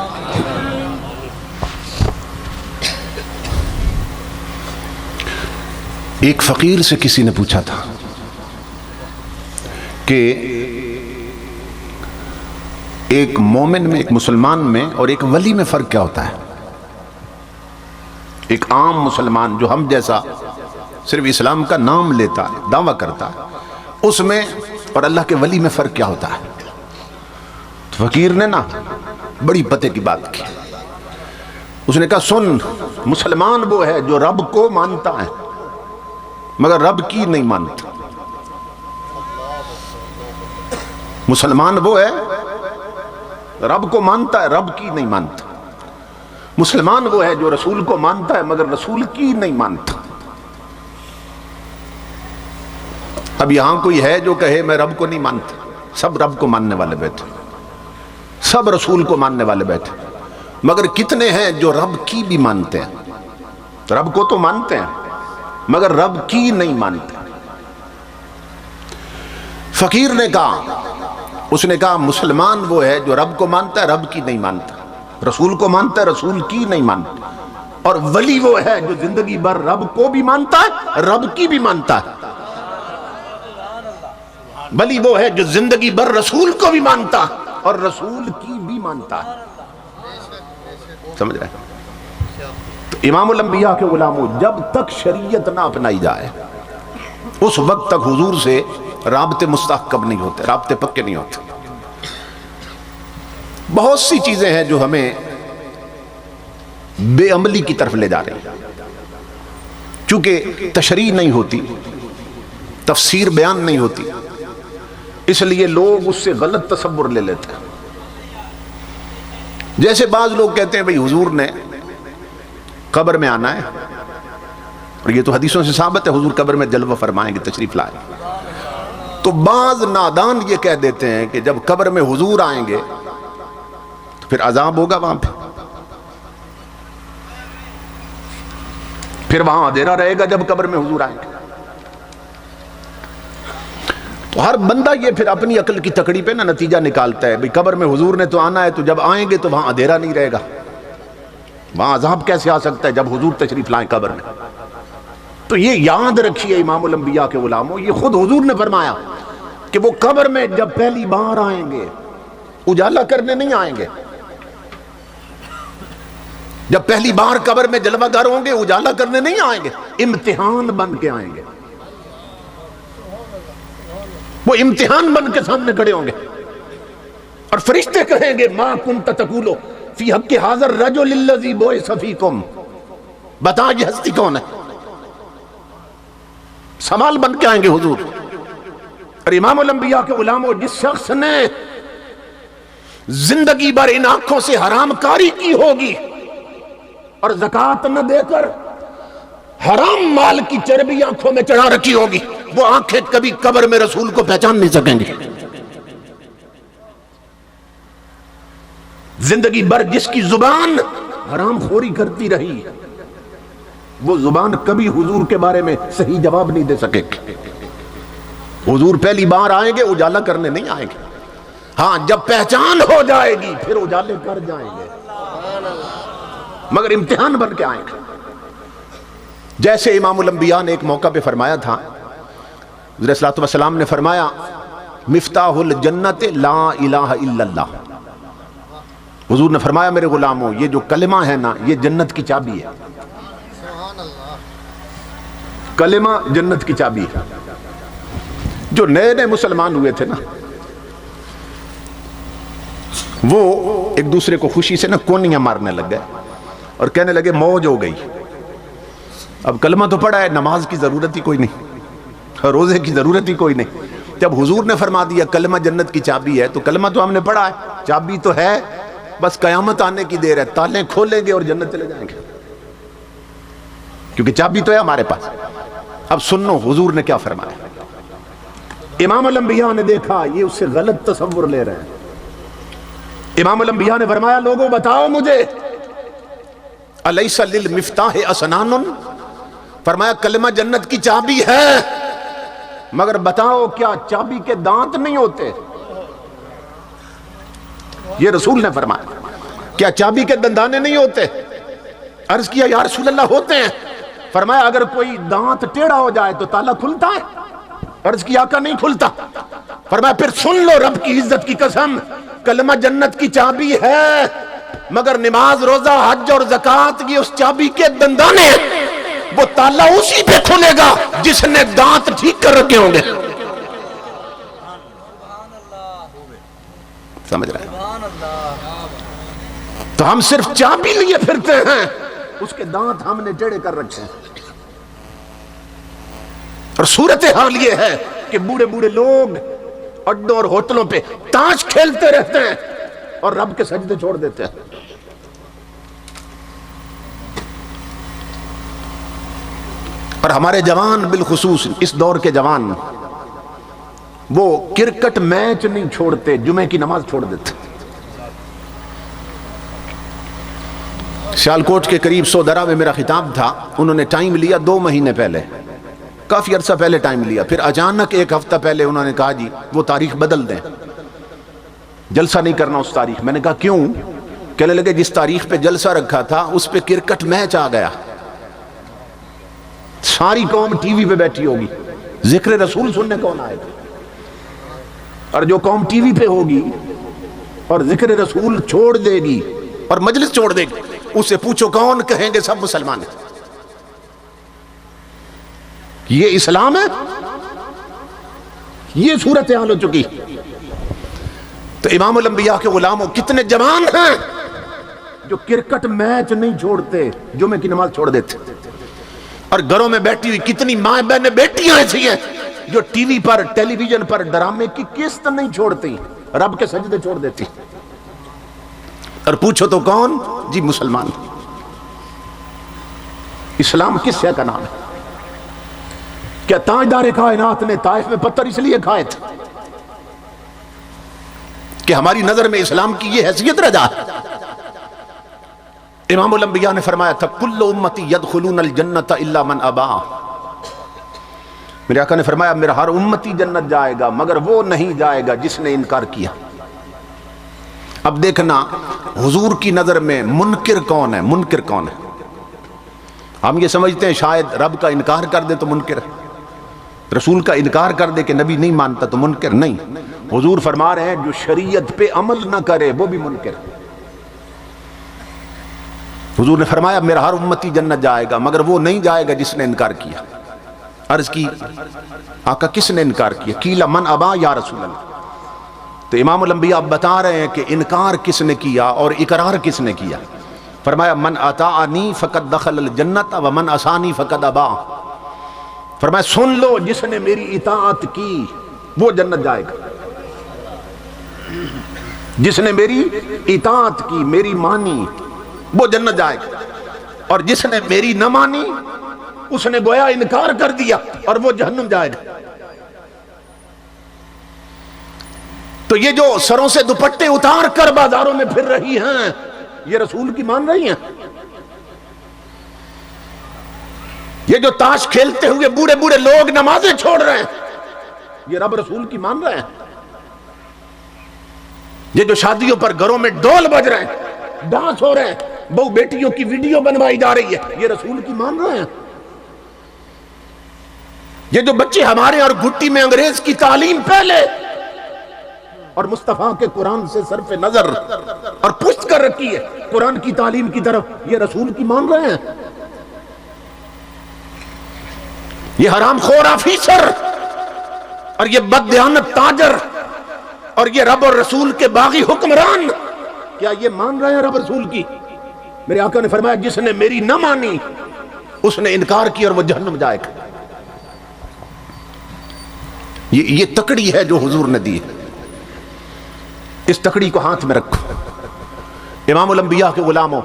ایک فقیر سے کسی نے پوچھا تھا کہ ایک مومن میں، ایک مسلمان میں اور ایک ولی میں فرق کیا ہوتا ہے؟ ایک عام مسلمان جو ہم جیسا صرف اسلام کا نام لیتا ہے، دعویٰ کرتا ہے، اس میں اور اللہ کے ولی میں فرق کیا ہوتا ہے؟ تو فقیر نے نا بڑی پتے کی بات کی۔ اس نے کہا سن، مسلمان وہ ہے جو رب کو مانتا ہے مگر رب کی نہیں مانتا۔ مسلمان وہ ہے رب کو مانتا ہے، رب کی نہیں مانتا۔ مسلمان وہ ہے جو رسول کو مانتا ہے مگر رسول کی نہیں مانتا۔ اب یہاں کوئی ہے جو کہے میں رب کو نہیں مانتا؟ سب رب کو ماننے والے بیٹھے، سب رسول کو ماننے والے بیٹھے، مگر کتنے ہیں جو رب کی بھی مانتے ہیں؟ رب کو تو مانتے ہیں مگر رب کی نہیں مانتے۔ فقیر نے کہا، اس نے کہا مسلمان وہ ہے جو رب کو مانتا ہے، رب کی نہیں مانتا، رسول کو مانتا ہے، رسول کی نہیں مانتا، اور ولی وہ ہے جو زندگی بھر رب کو بھی مانتا ہے، رب کی بھی مانتا ہے۔ ولی وہ ہے جو زندگی بھر رسول کو بھی مانتا اور رسول کی بھی مانتا ہے۔ سمجھ رہے ہیں؟ تو امام الانبیاء کے غلاموں، جب تک شریعت نہ اپنائی جائے اس وقت تک حضور سے رابطے مستحکم نہیں ہوتے، رابطے پکے نہیں ہوتے۔ بہت سی چیزیں ہیں جو ہمیں بے عملی کی طرف لے جا رہی ہیں، چونکہ تشریح نہیں ہوتی، تفسیر بیان نہیں ہوتی، اس لیے لوگ اس سے غلط تصور لے لیتے ہیں۔ جیسے بعض لوگ کہتے ہیں بھئی حضور نے قبر میں آنا ہے، اور یہ تو حدیثوں سے ثابت ہے حضور قبر میں جلوہ فرمائیں گے، تشریف لائیں گے۔ تو بعض نادان یہ کہہ دیتے ہیں کہ جب قبر میں حضور آئیں گے تو پھر عذاب ہوگا وہاں پہ، پھر وہاں اندھیرا رہے گا جب قبر میں حضور آئیں گے۔ تو ہر بندہ یہ پھر اپنی عقل کی تکڑی پہ نا نتیجہ نکالتا ہے، بھئی قبر میں حضور نے تو آنا ہے، تو جب آئیں گے تو وہاں اندھیرا نہیں رہے گا، وہاں عذاب کیسے آ سکتا ہے جب حضور تشریف لائیں قبر میں؟ تو یہ یاد رکھیے امام الانبیاء کے غلاموں، یہ خود حضور نے فرمایا کہ وہ قبر میں جب پہلی بار آئیں گے اجالا کرنے نہیں آئیں گے، جب پہلی بار قبر میں جلوہ گر ہوں گے اجالا کرنے نہیں آئیں گے، امتحان بن کے آئیں گے۔ وہ امتحان بن کے سامنے کھڑے ہوں گے اور فرشتے کہیں گے ما کنت تقول فی حق حاضر رجل الذی بعث فیکم، بتا یہ ہستی کون ہے؟ سوال بن کے آئیں گے حضور۔ اور امام الانبیاء کے غلاموں، جس شخص نے زندگی بھر ان آنکھوں سے حرام کاری کی ہوگی اور زکوٰۃ نہ دے کر حرام مال کی چربی آنکھوں میں چڑھا رکھی ہوگی، وہ آنکھیں کبھی قبر میں رسول کو پہچان نہیں سکیں گی۔ زندگی بھر جس کی زبان حرام خوری کرتی رہی، وہ زبان کبھی حضور کے بارے میں صحیح جواب نہیں دے سکے گی۔ حضور پہلی بار آئیں گے اجالا کرنے نہیں آئیں گے، ہاں جب پہچان ہو جائے گی پھر اجالے کر جائیں گے، مگر امتحان بن کے آئیں گے۔ جیسے امام الانبیاء نے ایک موقع پہ فرمایا تھا، حضرت صلی اللہ علیہ وسلم نے فرمایا مفتاح الجنت لا الہ الا اللہ۔ حضور نے فرمایا میرے غلاموں، یہ جو کلمہ ہے نا یہ جنت کی چابی ہے، کلمہ جنت کی چابی ہے۔ جو نئے نئے مسلمان ہوئے تھے نا وہ ایک دوسرے کو خوشی سے نا کونیاں مارنے لگ گئے اور کہنے لگے موج ہو گئی، اب کلمہ تو پڑھا ہے، نماز کی ضرورت ہی کوئی نہیں، روزے کی ضرورت ہی کوئی نہیں۔ جب حضور نے فرما دیا کلمہ جنت کی چابی ہے تو کلمہ تو ہم نے پڑھا ہے، چابی تو ہے، بس قیامت آنے کی دیر ہے، تالے کھولیں گے اور جنت چلے جائیں گے۔ کیونکہ چابی تو ہے ہمارے پاس. اب سنو حضور نے کیا فرمایا. امام الانبیاء نے دیکھا یہ اس سے غلط تصور لے رہے ہیں. امام الانبیاء نے فرمایا لوگوں بتاؤ مجھے الیس للمفتاح اسنان، فرمایا کلمہ جنت کی چابی ہے، مگر بتاؤ کیا چابی کے دانت نہیں ہوتے؟ یہ رسول نے فرمایا کیا چابی کے دندانے نہیں ہوتے؟ عرض کیا یا رسول اللہ ہوتے ہیں. فرمایا اگر کوئی دانت ٹیڑھا ہو جائے تو تالا کھلتا ہے؟ عرض کیا آقا نہیں کھلتا. فرمایا پھر سن لو رب کی عزت کی قسم، کلمہ جنت کی چابی ہے، مگر نماز روزہ حج اور زکوٰۃ کی اس چابی کے دندانے، وہ تالا اسی پہ کھلے گا جس نے دانت ٹھیک کر رکھے ہوں گے. سمجھ رہے ہیں؟ تو ہم صرف چابی لیے پھرتے ہیں، اس کے دانت ہم نے ٹیڑھے کر رکھے ہیں. اور صورتحال یہ ہے کہ بوڑھے بوڑھے لوگ اڈوں اور ہوٹلوں پہ تاش کھیلتے رہتے ہیں اور رب کے سجدے چھوڑ دیتے ہیں. اور ہمارے جوان بالخصوص اس دور کے جوان وہ کرکٹ میچ نہیں چھوڑتے، جمعے کی نماز چھوڑ دیتے. سیالکوٹ کے قریب سودرا میں میرا خطاب تھا، انہوں نے ٹائم لیا 2 مہینے پہلے، کافی عرصہ پہلے ٹائم لیا. پھر اچانک 1 ہفتہ پہلے انہوں نے کہا جی وہ تاریخ بدل دیں، جلسہ نہیں کرنا اس تاریخ. میں نے کہا کیوں؟ کہنے لگے جس تاریخ پہ جلسہ رکھا تھا اس پہ کرکٹ میچ آ گیا، ساری قوم ٹی وی پہ بیٹھی ہوگی، ذکر رسول سننے کون آئے گا؟ اور جو قوم ٹی وی پہ ہوگی اور ذکر رسول چھوڑ دے گی اور مجلس چھوڑ دے گی، اس سے پوچھو کون؟ کہیں گے سب مسلمان ہیں. یہ اسلام ہے؟ یہ صورتحال ہو چکی. تو امام الانبیاء کے غلاموں کتنے جوان ہیں جو کرکٹ میچ نہیں چھوڑتے، جمعے کی نماز چھوڑ دیتے. اور گھروں میں بیٹھی ہوئی کتنی ماں بہنیں بیٹیاں ایسی ہیں جو ٹی وی پر ٹیلی ویژن پر ڈرامے کی قسط نہیں چھوڑتی، رب کے سجدے چھوڑ دیتی. اور پوچھو تو کون؟ جی مسلمان. اسلام کس شے کا نام ہے؟ کیا تاجدار کائنات نے طائف میں پتھر اس لیے کھائے تھے کہ ہماری نظر میں اسلام کی یہ حیثیت رجا ہے؟ امام الانبیاء نے فرمایا تھا کل امتی یدخلون الجنت الا من ابا. میرے آقا نے فرمایا میرا ہر امتی جنت جائے گا مگر وہ نہیں جائے گا جس نے انکار کیا. اب دیکھنا حضور کی نظر میں منکر کون ہے؟ منکر کون ہے؟ ہم یہ سمجھتے ہیں شاید رب کا انکار کر دے تو منکر ہے، رسول کا انکار کر دے کہ نبی نہیں مانتا تو منکر نہیں. حضور فرما رہے ہیں جو شریعت پہ عمل نہ کرے وہ بھی منکر. حضور نے فرمایا میرا ہر امتی جنت جائے گا مگر وہ نہیں جائے گا جس نے انکار کیا. عرض کی آقا کس نے انکار کیا؟ قیل من ابا یا رسول اللہ. تو امام الانبیاء بتا رہے ہیں کہ انکار کس نے کیا اور اقرار کس نے کیا. فرمایا من اطاعنی فقد دخل الجنت ومن عصانی فقد ابا. فرمایا سن لو جس نے میری اطاعت کی وہ جنت جائے گا، جس نے میری اطاعت کی، میری مانی، وہ جنت جائے گا. اور جس نے میری نہ مانی اس نے گویا انکار کر دیا اور وہ جہنم جائے گا. تو یہ جو سروں سے دوپٹے اتار کر بازاروں میں پھر رہی ہیں یہ رسول کی مان رہی ہیں؟ یہ جو تاش کھیلتے ہوئے بوڑھے بوڑھے لوگ نمازیں چھوڑ رہے ہیں یہ رب رسول کی مان رہے ہیں؟ یہ جو شادیوں پر گھروں میں ڈول بج رہے ہیں، ڈانس ہو رہے ہیں، بہو بیٹیوں کی ویڈیو بنوائی جا رہی ہے، یہ رسول کی مان رہے ہیں؟ یہ جو بچے ہمارے اور گھٹی میں انگریز کی تعلیم پہلے اور مصطفیٰ کے قرآن سے صرف نظر اور پشت کر رکھی ہے قرآن کی تعلیم کی طرف، یہ رسول کی مان رہے ہیں؟ یہ حرام خور آفیسر اور یہ بددیانت تاجر اور یہ رب اور رسول کے باغی حکمران کیا یہ مان رہے ہیں رب رسول کی؟ میرے آقا نے فرمایا جس نے میری نہ مانی اس نے انکار کیا اور وہ جہنم جائے گا. یہ تکڑی ہے جو حضور نے دی ہے، اس تکڑی کو ہاتھ میں رکھو. امام الانبیاء کے غلاموں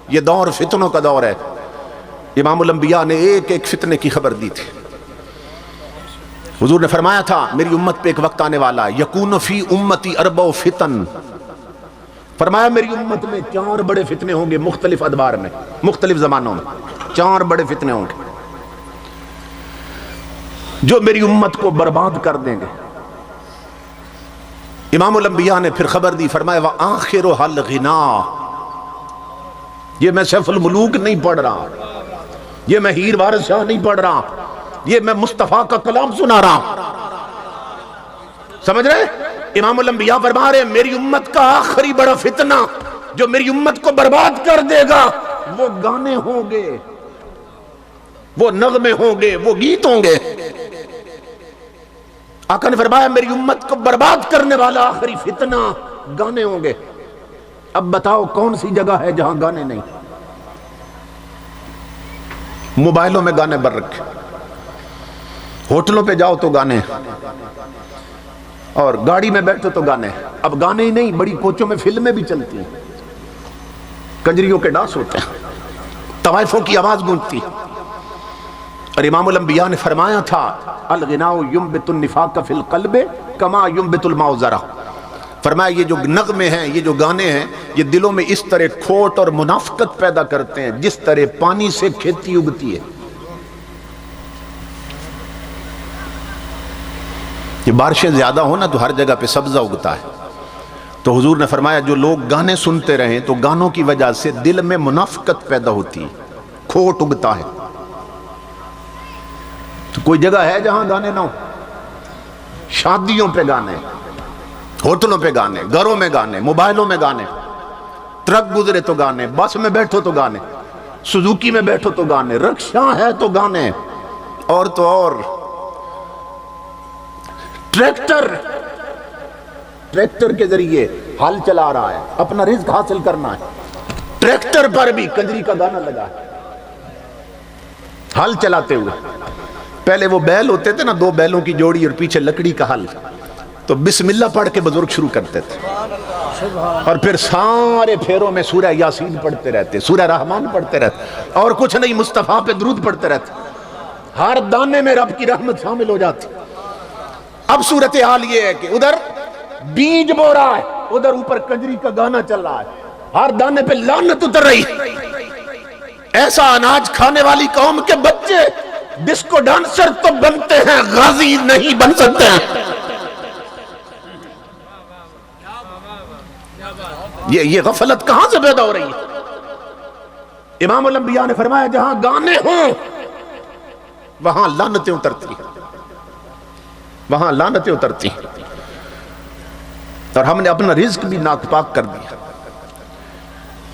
یہ دور فتنوں کا دور ہے. امام الانبیاء نے ایک ایک فتنے کی خبر دی تھی. حضور نے فرمایا تھا میری امت پہ ایک وقت آنے والا ہے یکون فی امتی اربع فتن. فرمایا میری امت میں 4 بڑے فتنے ہوں گے مختلف ادوار میں، مختلف زمانوں میں 4 بڑے فتنے ہوں گے جو میری امت کو برباد کر دیں گے. امام الانبیاء نے پھر خبر دی، فرمایا وآخرها الغنا. یہ میں سیف الملوک نہیں پڑھ رہا، یہ میں ہیر وارث شاہ نہیں پڑھ رہا، یہ میں مصطفیٰ کا کلام سنا رہا ہوں. سمجھ رہے؟ امام الانبیاء فرما رہے ہیں میری امت کا آخری بڑا فتنہ جو میری امت کو برباد کر دے گا وہ گانے ہوں گے، وہ نغمے ہوں گے، وہ گیت ہوں گے. آقا نے فرمایا میری امت کو برباد کرنے والا آخری فتنہ گانے ہوں گے. اب بتاؤ کون سی جگہ ہے جہاں گانے نہیں؟ موبائلوں میں گانے بر رکھے، ہوٹلوں پہ جاؤ تو گانے، اور گاڑی میں بیٹھو تو گانے. اب گانے ہی نہیں، بڑی کوچوں میں فلمیں بھی چلتی ہیں، کنجریوں کے ڈانس ہوتے ہیں، طوائفوں کی آواز گونجتی. اور امام الانبیاء نے فرمایا تھا الغناء ينبت النفاق فی القلب کما ينبت الماء الزرع. فرمایا یہ جو نغمے ہیں، یہ جو گانے ہیں، یہ دلوں میں اس طرح کھوٹ اور منافقت پیدا کرتے ہیں جس طرح پانی سے کھیتی اگتی ہے. یہ بارشیں زیادہ ہو نا تو ہر جگہ پہ سبزہ اگتا ہے. تو حضور نے فرمایا جو لوگ گانے سنتے رہیں تو گانوں کی وجہ سے دل میں منافقت پیدا ہوتی ہے، کھوٹ اگتا ہے. تو کوئی جگہ ہے جہاں گانے نہ ہو؟ شادیوں پہ گانے، ہوٹلوں پہ گانے، گھروں میں گانے، موبائلوں میں گانے، ٹرک گزرے تو گانے، بس میں بیٹھو تو گانے، سوزوکی میں بیٹھو تو گانے، رکشا ہے تو گانے، اور تو اور ٹریکٹر کے ذریعے ہل چلا رہا ہے، اپنا رزق حاصل کرنا ہے، ٹریکٹر پر بھی کنجری کا گانا لگا ہے ہل چلاتے ہوئے. پہلے وہ بیل ہوتے تھے نا، 2 بیلوں کی جوڑی اور پیچھے لکڑی کا ہل، تو بسم اللہ پڑھ کے بزرگ شروع کرتے تھے اور پھر سارے پھیروں میں سورہ یاسین پڑھتے رہتے، سورہ رحمان پڑھتے رہتے، اور کچھ نہیں مصطفیٰ پہ درود پڑھتے رہتے. ہر دانے میں رب کی رحمت شامل ہو جاتی. اب صورتحال یہ ہے کہ ادھر بیج بو رہا ہے، ادھر اوپر کنجری کا گانا چل رہا ہے، ہر دانے پہ لعنت اتر رہی. ایسا اناج کھانے والی قوم کے بچے ڈسکو ڈانسر تو بنتے ہیں، غازی نہیں بن سکتے ہیں. یہ غفلت کہاں سے پیدا ہو رہی ہے؟ امام الانبیاء نے فرمایا جہاں گانے ہوں وہاں لعنتیں اترتی ہیں، وہاں لعنتیں اترتی ہیں. اور ہم نے اپنا رزق بھی ناپاک کر دیا.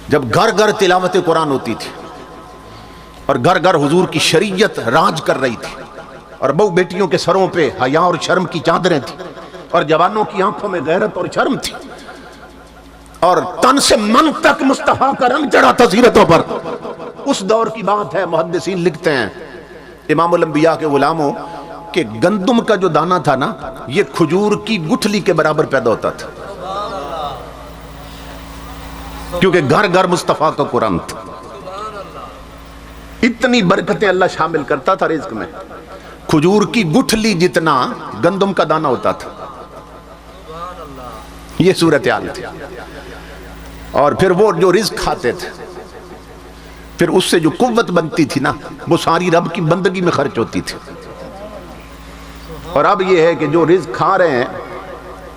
جب گھر گھر تلاوت قرآن ہوتی تھی اور گھر گھر حضور کی شریعت راج کر رہی تھی اور بہو بیٹیوں کے سروں پہ حیا اور شرم کی چادریں تھیں اور جوانوں کی آنکھوں میں غیرت اور شرم تھی اور تن سے من تک مصطفیٰ کا رنگ چڑھا تھا سیرتوں پر، اس دور کی بات ہے. محدثین لکھتے ہیں امام الانبیاء کے غلاموں کہ گندم کا جو دانہ تھا نا، یہ کھجور کی گٹھلی کے برابر پیدا ہوتا تھا، کیونکہ گھر گھر مصطفیٰ کا قرآن تھا. اتنی برکتیں اللہ شامل کرتا تھا رزق میں، کھجور کی گٹھلی جتنا گندم کا دانہ ہوتا تھا. یہ صورتحال تھی. اور پھر وہ جو رزق کھاتے تھے پھر اس سے جو قوت بنتی تھی نا وہ ساری رب کی بندگی میں خرچ ہوتی تھی. اور اب یہ ہے کہ جو رزق کھا رہے ہیں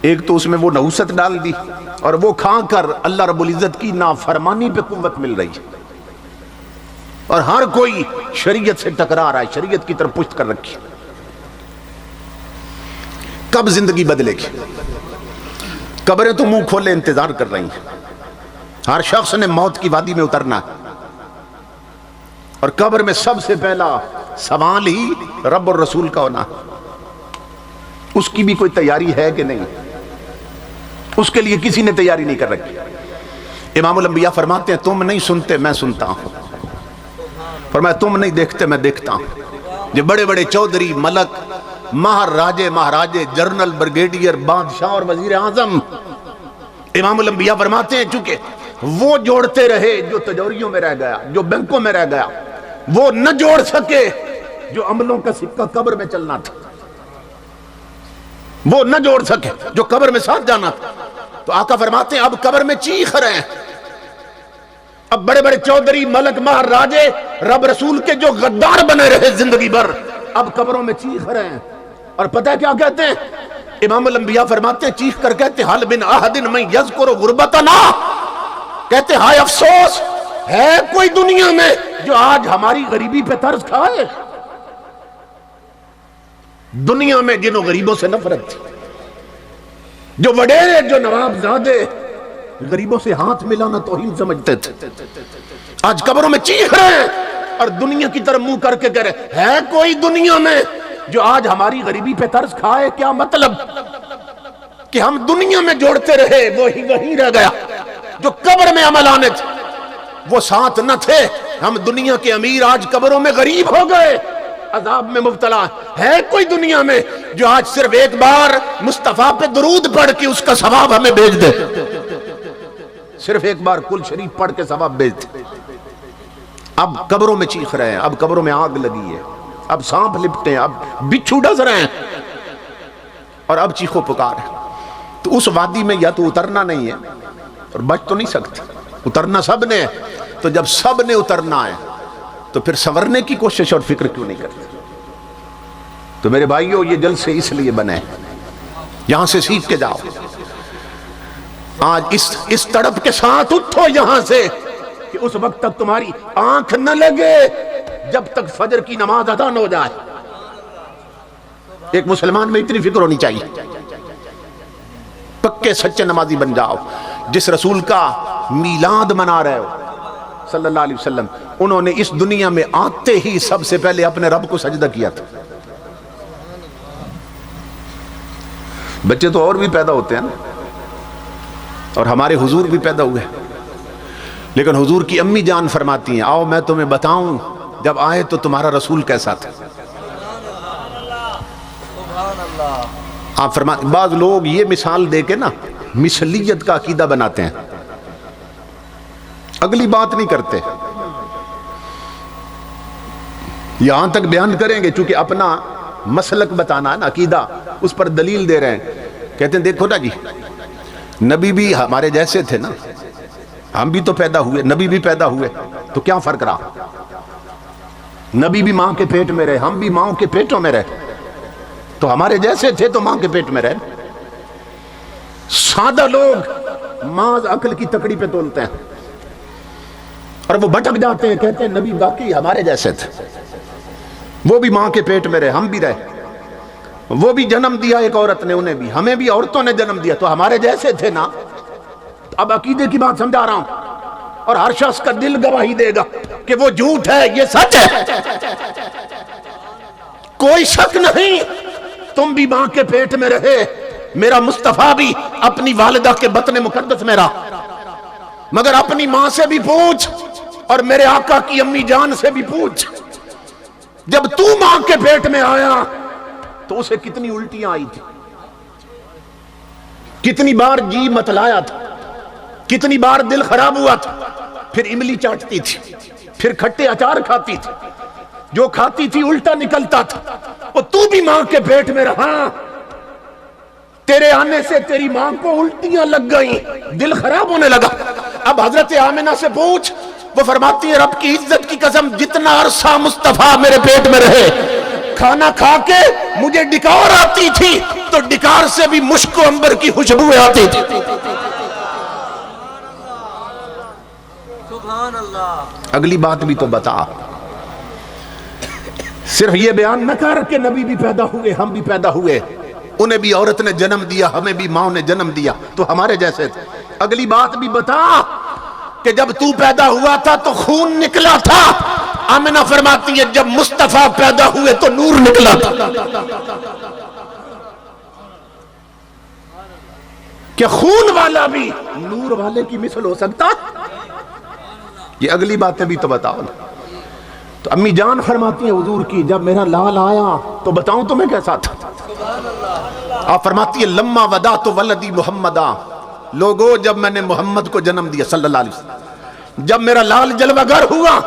ایک تو اس میں وہ نحوست ڈال دی اور وہ کھا کر اللہ رب العزت کی نافرمانی پہ قوت مل رہی ہے اور ہر کوئی شریعت سے ٹکرا رہا ہے، شریعت کی طرف پشت کر رکھی. کب زندگی بدلے گی؟ قبریں تو منہ کھولے انتظار کر رہی ہیں. ہر شخص نے موت کی وادی میں اترنا ہے اور قبر میں سب سے پہلا سوال ہی رب اور رسول کا ہونا. اس کی بھی کوئی تیاری ہے کہ نہیں؟ اس کے لیے کسی نے تیاری نہیں کر رکھی. امام الانبیاء فرماتے ہیں تم نہیں سنتے میں سنتا ہوں، فرمایا تم نہیں دیکھتے میں دیکھتا ہوں. یہ بڑے بڑے چودھری، ملک، مہاراجے، جنرل، بریگیڈیئر، بادشاہ اور وزیر اعظم، امام الانبیاء فرماتے ہیں چونکہ وہ جوڑتے رہے جو تجوریوں میں رہ گیا، جو بینکوں میں رہ گیا، وہ نہ جوڑ سکے جو عملوں کا سکہ قبر میں چلنا تھا، وہ نہ جوڑ سکے جو قبر میں ساتھ جانا تھا۔ تو آقا فرماتے ہیں اب قبر میں چیخ رہے ہیں، اب بڑے بڑے چودھری ملک مہر راجے رب رسول کے جو غدار بنے رہے زندگی بھر، اب قبروں میں چیخ رہے ہیں۔ اور پتہ ہے کیا کہتے ہیں؟ امام الانبیاء فرماتے ہیں چیخ کر کہتے ہیں حل من احد من یذکر غربتنا، کہتے ہیں ہائے افسوس، ہے کوئی دنیا میں جو آج ہماری غریبی پہ ترس کھائے؟ دنیا میں جنہوں غریبوں سے نفرت تھی، جو وڈیرے جو نواب زادے غریبوں سے ہاتھ ملانا توہین سمجھتے تھے، آج قبروں میں چیخ رہے ہیں اور دنیا کی طرف منہ کر کے کہہ رہے ہے کوئی دنیا میں جو آج ہماری غریبی پہ ترس کھائے؟ کیا مطلب کہ ہم دنیا میں جوڑتے رہے، وہی رہ گیا جو قبر میں عمل آنے تھے وہ ساتھ نہ تھے۔ ہم دنیا کے امیر آج قبروں میں غریب ہو گئے، عذاب میں مبتلا۔ ہے کوئی دنیا میں جو آج صرف ایک بار مصطفیٰ پہ درود پڑھ کے اس کا ثواب ہمیں بھیج دے؟ صرف ایک بار کل شریف پڑھ کے ثواب بھیج دے۔ اب قبروں میں چیخ رہے ہیں، اب قبروں میں آگ لگی ہے، اب سانپ لپٹے ہیں، اب بچھو ڈس رہے ہیں، اور اب چیخو پکار ہے۔ تو اس وادی میں یا تو اترنا نہیں ہے اور بچ تو نہیں سکتے، اترنا سب نے ہے۔ تو جب سب نے اترنا ہے تو پھر سنورنے کی کوشش اور فکر کیوں نہیں کرتے؟ تو میرے بھائیوں یہ جلسے اس لیے بنے، یہاں سے سیکھ کے جاؤ۔ آج اس تڑپ کے ساتھ اٹھو یہاں سے کہ اس وقت تک تمہاری آنکھ نہ لگے جب تک فجر کی نماز ادا نہ ہو جائے۔ ایک مسلمان میں اتنی فکر ہونی چاہیے، پکے سچے نمازی بن جاؤ۔ جس رسول کا میلاد منا رہے ہو صلی اللہ علیہ وسلم، انہوں نے اس دنیا میں آتے ہی سب سے پہلے اپنے رب کو سجدہ کیا تھا۔ بچے تو اور بھی پیدا ہوتے ہیں نا، اور ہمارے حضور بھی پیدا ہوئے، لیکن حضور کی امی جان فرماتی ہیں آؤ میں تمہیں بتاؤں جب آئے تو تمہارا رسول کیسا تھا۔ آپ فرماتے، بعض لوگ یہ مثال دے کے نا مثلیت کا عقیدہ بناتے ہیں، اگلی بات نہیں کرتے، یہاں تک بیان کریں گے چونکہ اپنا مسلک بتانا ہے نا، عقیدہ، اس پر دلیل دے رہے ہیں۔ کہتے ہیں دیکھو نا جی، نبی بھی ہمارے جیسے تھے نا، ہم بھی تو پیدا ہوئے، نبی بھی پیدا ہوئے، تو کیا فرق رہا؟ نبی بھی ماں کے پیٹ میں رہے، ہم بھی ماں کے پیٹوں میں رہے، تو ہمارے جیسے تھے تو ماں کے پیٹ میں رہے۔ سادہ لوگ ماذ عقل کی تکڑی پہ تولتے ہیں اور وہ بھٹک جاتے ہیں، کہتے ہیں نبی باقی ہمارے جیسے تھے، وہ بھی ماں کے پیٹ میں رہے، ہم بھی رہے، وہ بھی جنم دیا ایک عورت نے، انہیں بھی، ہمیں بھی عورتوں نے جنم دیا، تو ہمارے جیسے تھے نا۔ اب عقیدے کی بات سمجھا رہا ہوں، اور ہر شخص کا دل گواہی دے گا کہ وہ جھوٹ ہے، یہ سچ ہے، کوئی شک نہیں۔ تم بھی ماں کے پیٹ میں رہے، میرا مصطفیٰ بھی اپنی والدہ کے بطن مقدس میں رہا، مگر اپنی ماں سے بھی پوچھ اور میرے آقا کی امی جان سے بھی پوچھ، جب تو ماں کے پیٹ میں آیا تو اسے کتنی الٹیاں آئی تھی، کتنی بار جی متلایا تھا، کتنی بار دل خراب ہوا تھا، پھر املی چاٹتی تھی، پھر کھٹے اچار کھاتی تھی، جو کھاتی تھی الٹا نکلتا تھا۔ اور تو بھی ماں کے پیٹ میں رہا، تیرے آنے سے تیری ماں کو الٹیاں لگ گئیں، دل خراب ہونے لگا۔ اب حضرت آمنہ سے پوچھ، وہ فرماتی ہے رب کی عزت کی قسم جتنا عرصہ مصطفیٰ میرے پیٹ میں رہے، کھانا کھا کے مجھے ڈکار آتی تھی تو ڈکار سے بھی مشک و عنبر کی خوشبوئیں آتی تھی۔ اگلی بات بھی تو بتا، صرف یہ بیان نہ کر کہ نبی بھی پیدا ہوئے، ہم بھی پیدا ہوئے، انہیں بھی عورت نے جنم دیا، ہمیں بھی ماں نے جنم دیا، تو ہمارے جیسے تھے۔ اگلی بات بھی بتا کہ جب تو پیدا ہوا تھا تو خون نکلا تھا، آمنہ فرماتی ہے جب مصطفیٰ پیدا ہوئے تو نور نکلا تھا۔ کہ خون والا بھی نور والے کی مثل ہو سکتا؟ یہ اگلی باتیں بھی تو بتاؤ نا۔ تو امی جان فرماتی ہیں حضور کی جب میرا لال آیا تو بتاؤں تمہیں کیسا تھا؟ آپ فرماتی ہے لما ودعت ولدی محمدا، لوگو جب میں نے محمد کو جنم دیا صلی اللہ علیہ وسلم، جب میرا لال جلوہ گر ہوا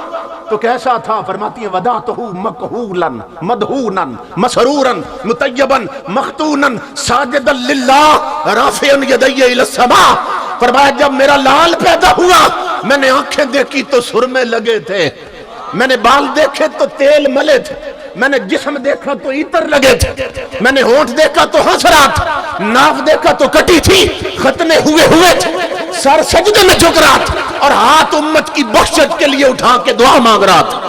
تو کیسا تھا؟ فرماتی ہیں وَدَعْتُهُ مَكْحُولًا مَدْحُونًا مَسْرُورًا مُطَيَّبًا مَخْتُونًا سَاجِدًا لِلَّهِ رَافِعًا يَدَيَّ إِلَى السَّمَاءِ۔ فرمایا جب میرا لال پیدا ہوا میں نے آنکھیں دیکھی تو سرمے لگے تھے، میں نے بال دیکھے تو تیل ملے تھے، میں نے جسم دیکھا تو عطر لگے تھے، میں نے ہونٹ دیکھا تو ہنس رہا تھا، ناف دیکھا تو کٹی تھی، ختنے ہوئے تھے، سر سجدے میں جھک رہا تھا، اور ہاتھ امت کی بخشت کے لیے اٹھا کے دعا مانگ رہا تھا۔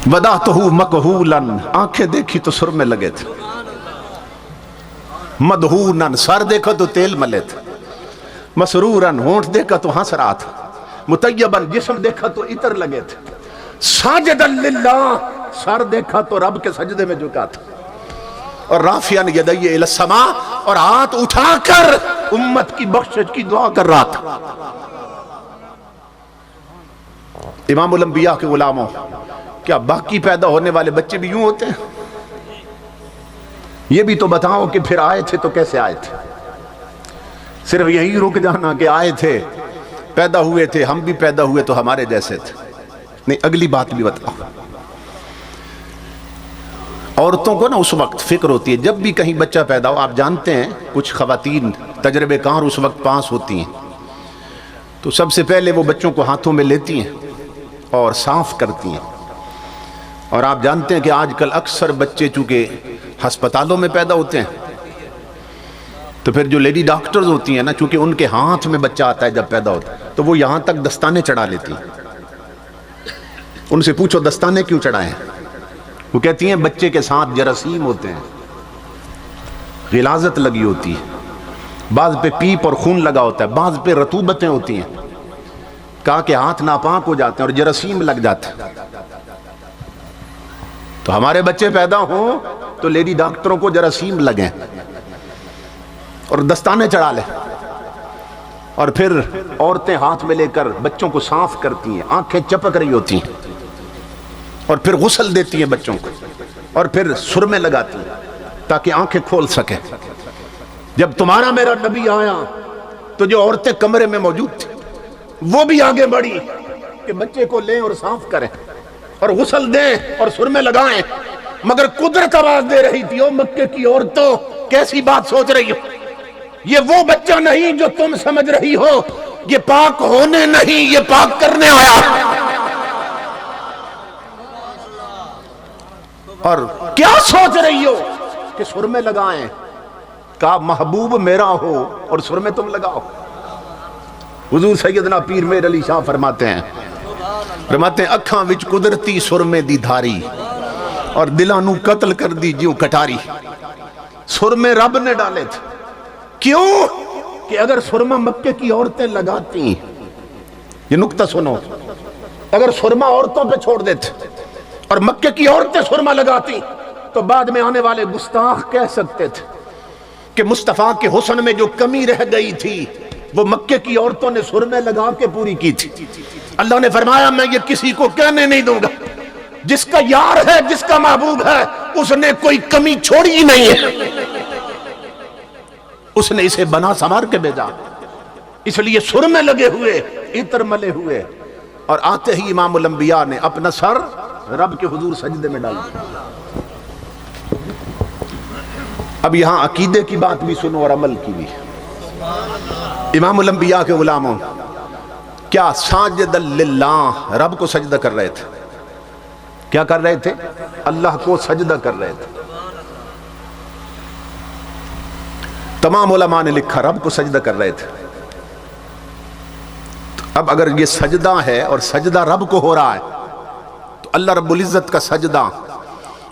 وَدَعْتُهُ مَكْحُولًا، آنکھیں دیکھی تو سرمے لگے تھے، مدہوناً، سر دیکھا تو تیل ملے تھے، مسروراً، ہونٹ دیکھا تو ہنس رہا تھا، مطیباً، جسم دیکھا تو عطر لگے تھے، ساجداً للہ، سر دیکھا تو رب کے سجدے میں جھکا تھا، اور رافعاً یدیہ الی السماء، اور ہاتھ اٹھا کر امت کی بخشش کی دعا کر رہا تھا۔ امام الانبیاء کے غلاموں، کیا باقی پیدا ہونے والے بچے بھی یوں ہوتے ہیں؟ یہ بھی تو بتاؤ کہ پھر آئے تھے تو کیسے آئے تھے؟ صرف یہی رک جانا کہ آئے تھے، پیدا ہوئے تھے، ہم بھی پیدا ہوئے تو ہمارے جیسے تھے؟ نہیں، اگلی بات بھی بتاؤ۔ عورتوں کو نا اس وقت فکر ہوتی ہے جب بھی کہیں بچہ پیدا ہو، آپ جانتے ہیں کچھ خواتین تجربے کار اس وقت پاس ہوتی ہیں تو سب سے پہلے وہ بچوں کو ہاتھوں میں لیتی ہیں اور صاف کرتی ہیں، اور آپ جانتے ہیں کہ آج کل اکثر بچے چونکہ ہسپتالوں میں پیدا ہوتے ہیں تو پھر جو لیڈی ڈاکٹرز ہوتی ہیں نا، چونکہ ان کے ہاتھ میں بچہ آتا ہے جب پیدا ہوتا ہے تو وہ یہاں تک دستانے چڑھا لیتی ہیں۔ ان سے پوچھو دستانے کیوں چڑھائیں؟ وہ کہتی ہیں بچے کے ساتھ جراثیم ہوتے ہیں، غلاظت لگی ہوتی ہے، بعض پہ پیپ اور خون لگا ہوتا ہے، بعض پہ رطوبتیں ہوتی ہیں، کہا کہ ہاتھ ناپاک ہو جاتے ہیں اور جراثیم لگ جاتے ہیں۔ تو ہمارے بچے پیدا ہوں تو لیڈی ڈاکٹروں کو جراثیم لگیں اور دستانے چڑھا لیں، اور پھر عورتیں ہاتھ میں لے کر بچوں کو صاف کرتی ہیں، آنکھیں چپک رہی ہوتی ہیں، اور پھر غسل دیتی ہیں بچوں کو، اور پھر سرمے لگاتی ہیں تاکہ آنکھیں کھول سکیں۔ جب تمہارا میرا نبی آیا تو جو عورتیں کمرے میں موجود تھیں وہ بھی آگے بڑھی کہ بچے کو لیں اور صاف کریں اور غسل دیں اور سرمے لگائیں، مگر قدرت آواز دے رہی تھی، او مکے کی عورتوں کیسی بات سوچ رہی ہو، یہ وہ بچہ نہیں جو تم سمجھ رہی ہو، یہ پاک ہونے نہیں، یہ پاک کرنے آیا۔ اور کیا سوچ رہی ہو کہ سرمے لگائیں؟ کہا محبوب میرا ہو اور سرمے تم لگاؤ۔ حضور سیدنا پیر میر علی شاہ فرماتے ہیں اکھاں وچ قدرتی سرمے دی دھاری اور دلاں نو قتل کر دی جیوں کٹاری۔ سرمے رب نے ڈالے تھے، کیوں؟ کہ اگر سرمہ مکے کی عورتیں لگاتی، یہ نکتہ سنو، اگر سرمہ عورتوں پہ چھوڑ دیتے اور مکے کی عورتیں سرمہ لگاتی تو بعد میں آنے والے گستاخ کہہ سکتے تھے کہ مصطفیٰ کے حسن میں جو کمی رہ گئی تھی وہ مکے کی عورتوں نے سرمے لگا کے پوری کی تھی۔ اللہ نے فرمایا میں یہ کسی کو کہنے نہیں دوں گا، جس کا یار ہے، جس کا محبوب ہے، اس نے کوئی کمی چھوڑی ہی نہیں ہے، اس نے اسے بنا سنوار کے بھیجا، اس لیے سرمے لگے ہوئے، عطر ملے ہوئے، اور آتے ہی امام الانبیاء نے اپنا سر رب کے حضور سجدے میں ڈالا۔ اب یہاں عقیدے کی بات بھی سنو اور عمل کی بھی۔ امام الانبیاء کے غلاموں، کیا ساجد للہ، رب کو سجدہ کر رہے تھے؟ کیا کر رہے تھے؟ اللہ کو سجدہ کر رہے تھے۔ تمام علماء نے لکھا رب کو سجدہ کر رہے تھے۔ اب اگر یہ سجدہ ہے اور سجدہ رب کو ہو رہا ہے تو اللہ رب العزت کا سجدہ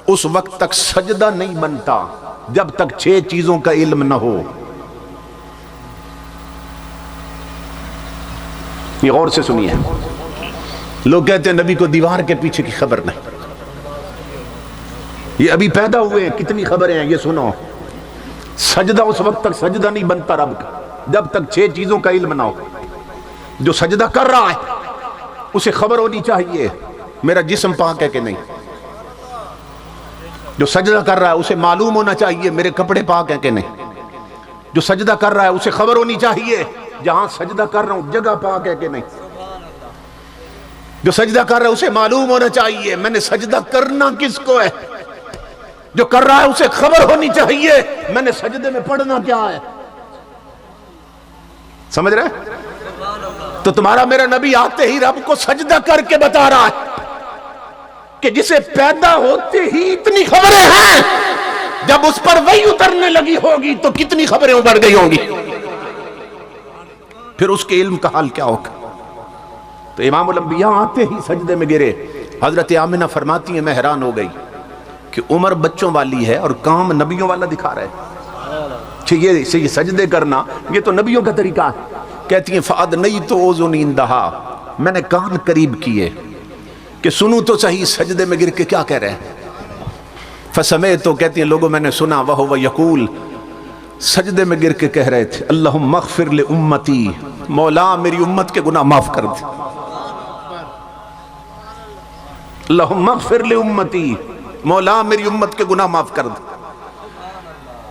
اس وقت تک سجدہ نہیں بنتا جب تک 6 چیزوں کا علم نہ ہو۔ یہ غور سے سنیے، لوگ کہتے ہیں نبی کو دیوار کے پیچھے کی خبر نہیں، یہ ابھی پیدا ہوئے کتنی خبریں ہیں، یہ سنو، سجدہ اس وقت تک سجدہ نہیں بنتا رب کا جب تک 6 چیزوں کا علم نہ ہو۔ جو سجدہ کر رہا ہے اسے خبر ہونی چاہیے میرا جسم پاک ہے کہ نہیں، جو سجدہ کر رہا ہے اسے معلوم ہونا چاہیے میرے کپڑے پاک ہیں کہ نہیں. جو سجدہ کر رہا ہے اسے خبر ہونی چاہیے جہاں سجدہ کر رہا ہوں جگہ پاک ہے کہ نہیں. جو سجدہ کر رہا ہے اسے معلوم ہونا چاہیے میں نے سجدہ کرنا کس کو ہے. جو کر رہا ہے اسے خبر ہونی چاہیے میں نے سجدے میں پڑھنا کیا ہے. سمجھ رہے؟ تو تمہارا میرا نبی آتے ہی رب کو سجدہ کر کے بتا رہا ہے کہ جسے پیدا ہوتے ہی اتنی خبریں ہیں، جب اس پر وحی اترنے لگی ہوگی تو کتنی خبریں ابھر گئی ہوں گی، پھر اس کے علم کا حال کیا ہوگا. تو امام الانبیاء آتے ہی سجدے میں گرے. حضرت آمنہ فرماتی ہیں میں حیران ہو گئی کہ عمر بچوں والی ہے اور کام نبیوں والا دکھا رہا ہے. یہ سجدے کرنا یہ تو نبیوں کا طریقہ ہے. کہتی ہیں فَأَدْنَيْتُ أُذُنِي عِنْدَهَا، میں نے کان قریب کیے کہ سنوں تو صحیح سجدے میں گر کے کیا کہہ رہے ہیں. فَسَمِعْتُ، کہتی ہیں لوگوں میں نے سنا، وَهُوَ يَقُولُ، سجدے میں گر کے کہہ رہے تھے اللہم اغفر لأمتی، مولا میری امت کے گناہ معاف کر دے. اللہم اغفر لأمتی، مولا میری امت کے گناہ معاف کر دے.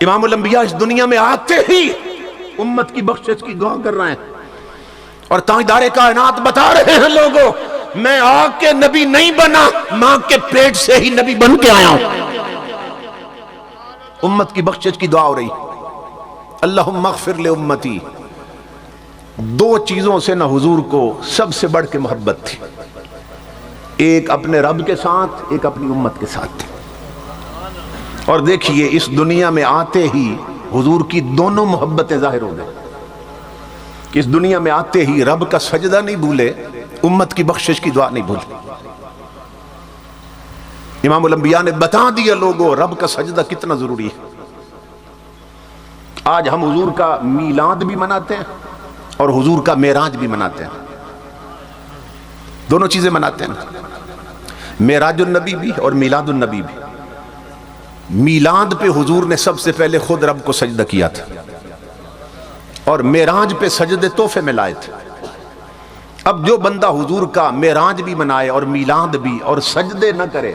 امام الانبیاء اس دنیا میں آتے ہی امت کی بخشش کی دعا کر رہے ہیں اور تاجدار کائنات بتا رہے ہیں لوگوں میں آگ کے نبی نہیں بنا، ماں کے پیٹ سے ہی نبی بن کے آیا ہوں. امت کی بخشش کی دعا ہو رہی. اللہم اغفر لأمتی. دو چیزوں سے نہ حضور کو سب سے بڑھ کے محبت تھی، ایک اپنے رب کے ساتھ، ایک اپنی امت کے ساتھ. اور دیکھیے اس دنیا میں آتے ہی حضور کی دونوں محبتیں ظاہر ہو گئیں کہ اس دنیا میں آتے ہی رب کا سجدہ نہیں بھولے، امت کی بخشش کی دعا نہیں بھولے. امام الانبیاء نے بتا دیا لوگوں رب کا سجدہ کتنا ضروری ہے. آج ہم حضور کا میلاد بھی مناتے ہیں اور حضور کا معراج بھی مناتے ہیں، دونوں چیزیں مناتے ہیں، معراج النبی بھی اور میلاد النبی بھی. میلاد پہ حضور نے سب سے پہلے خود رب کو سجدہ کیا تھا اور معراج پہ سجدے تحفے میں لائے تھے. اب جو بندہ حضور کا معراج بھی منائے اور میلاد بھی اور سجدے نہ کرے،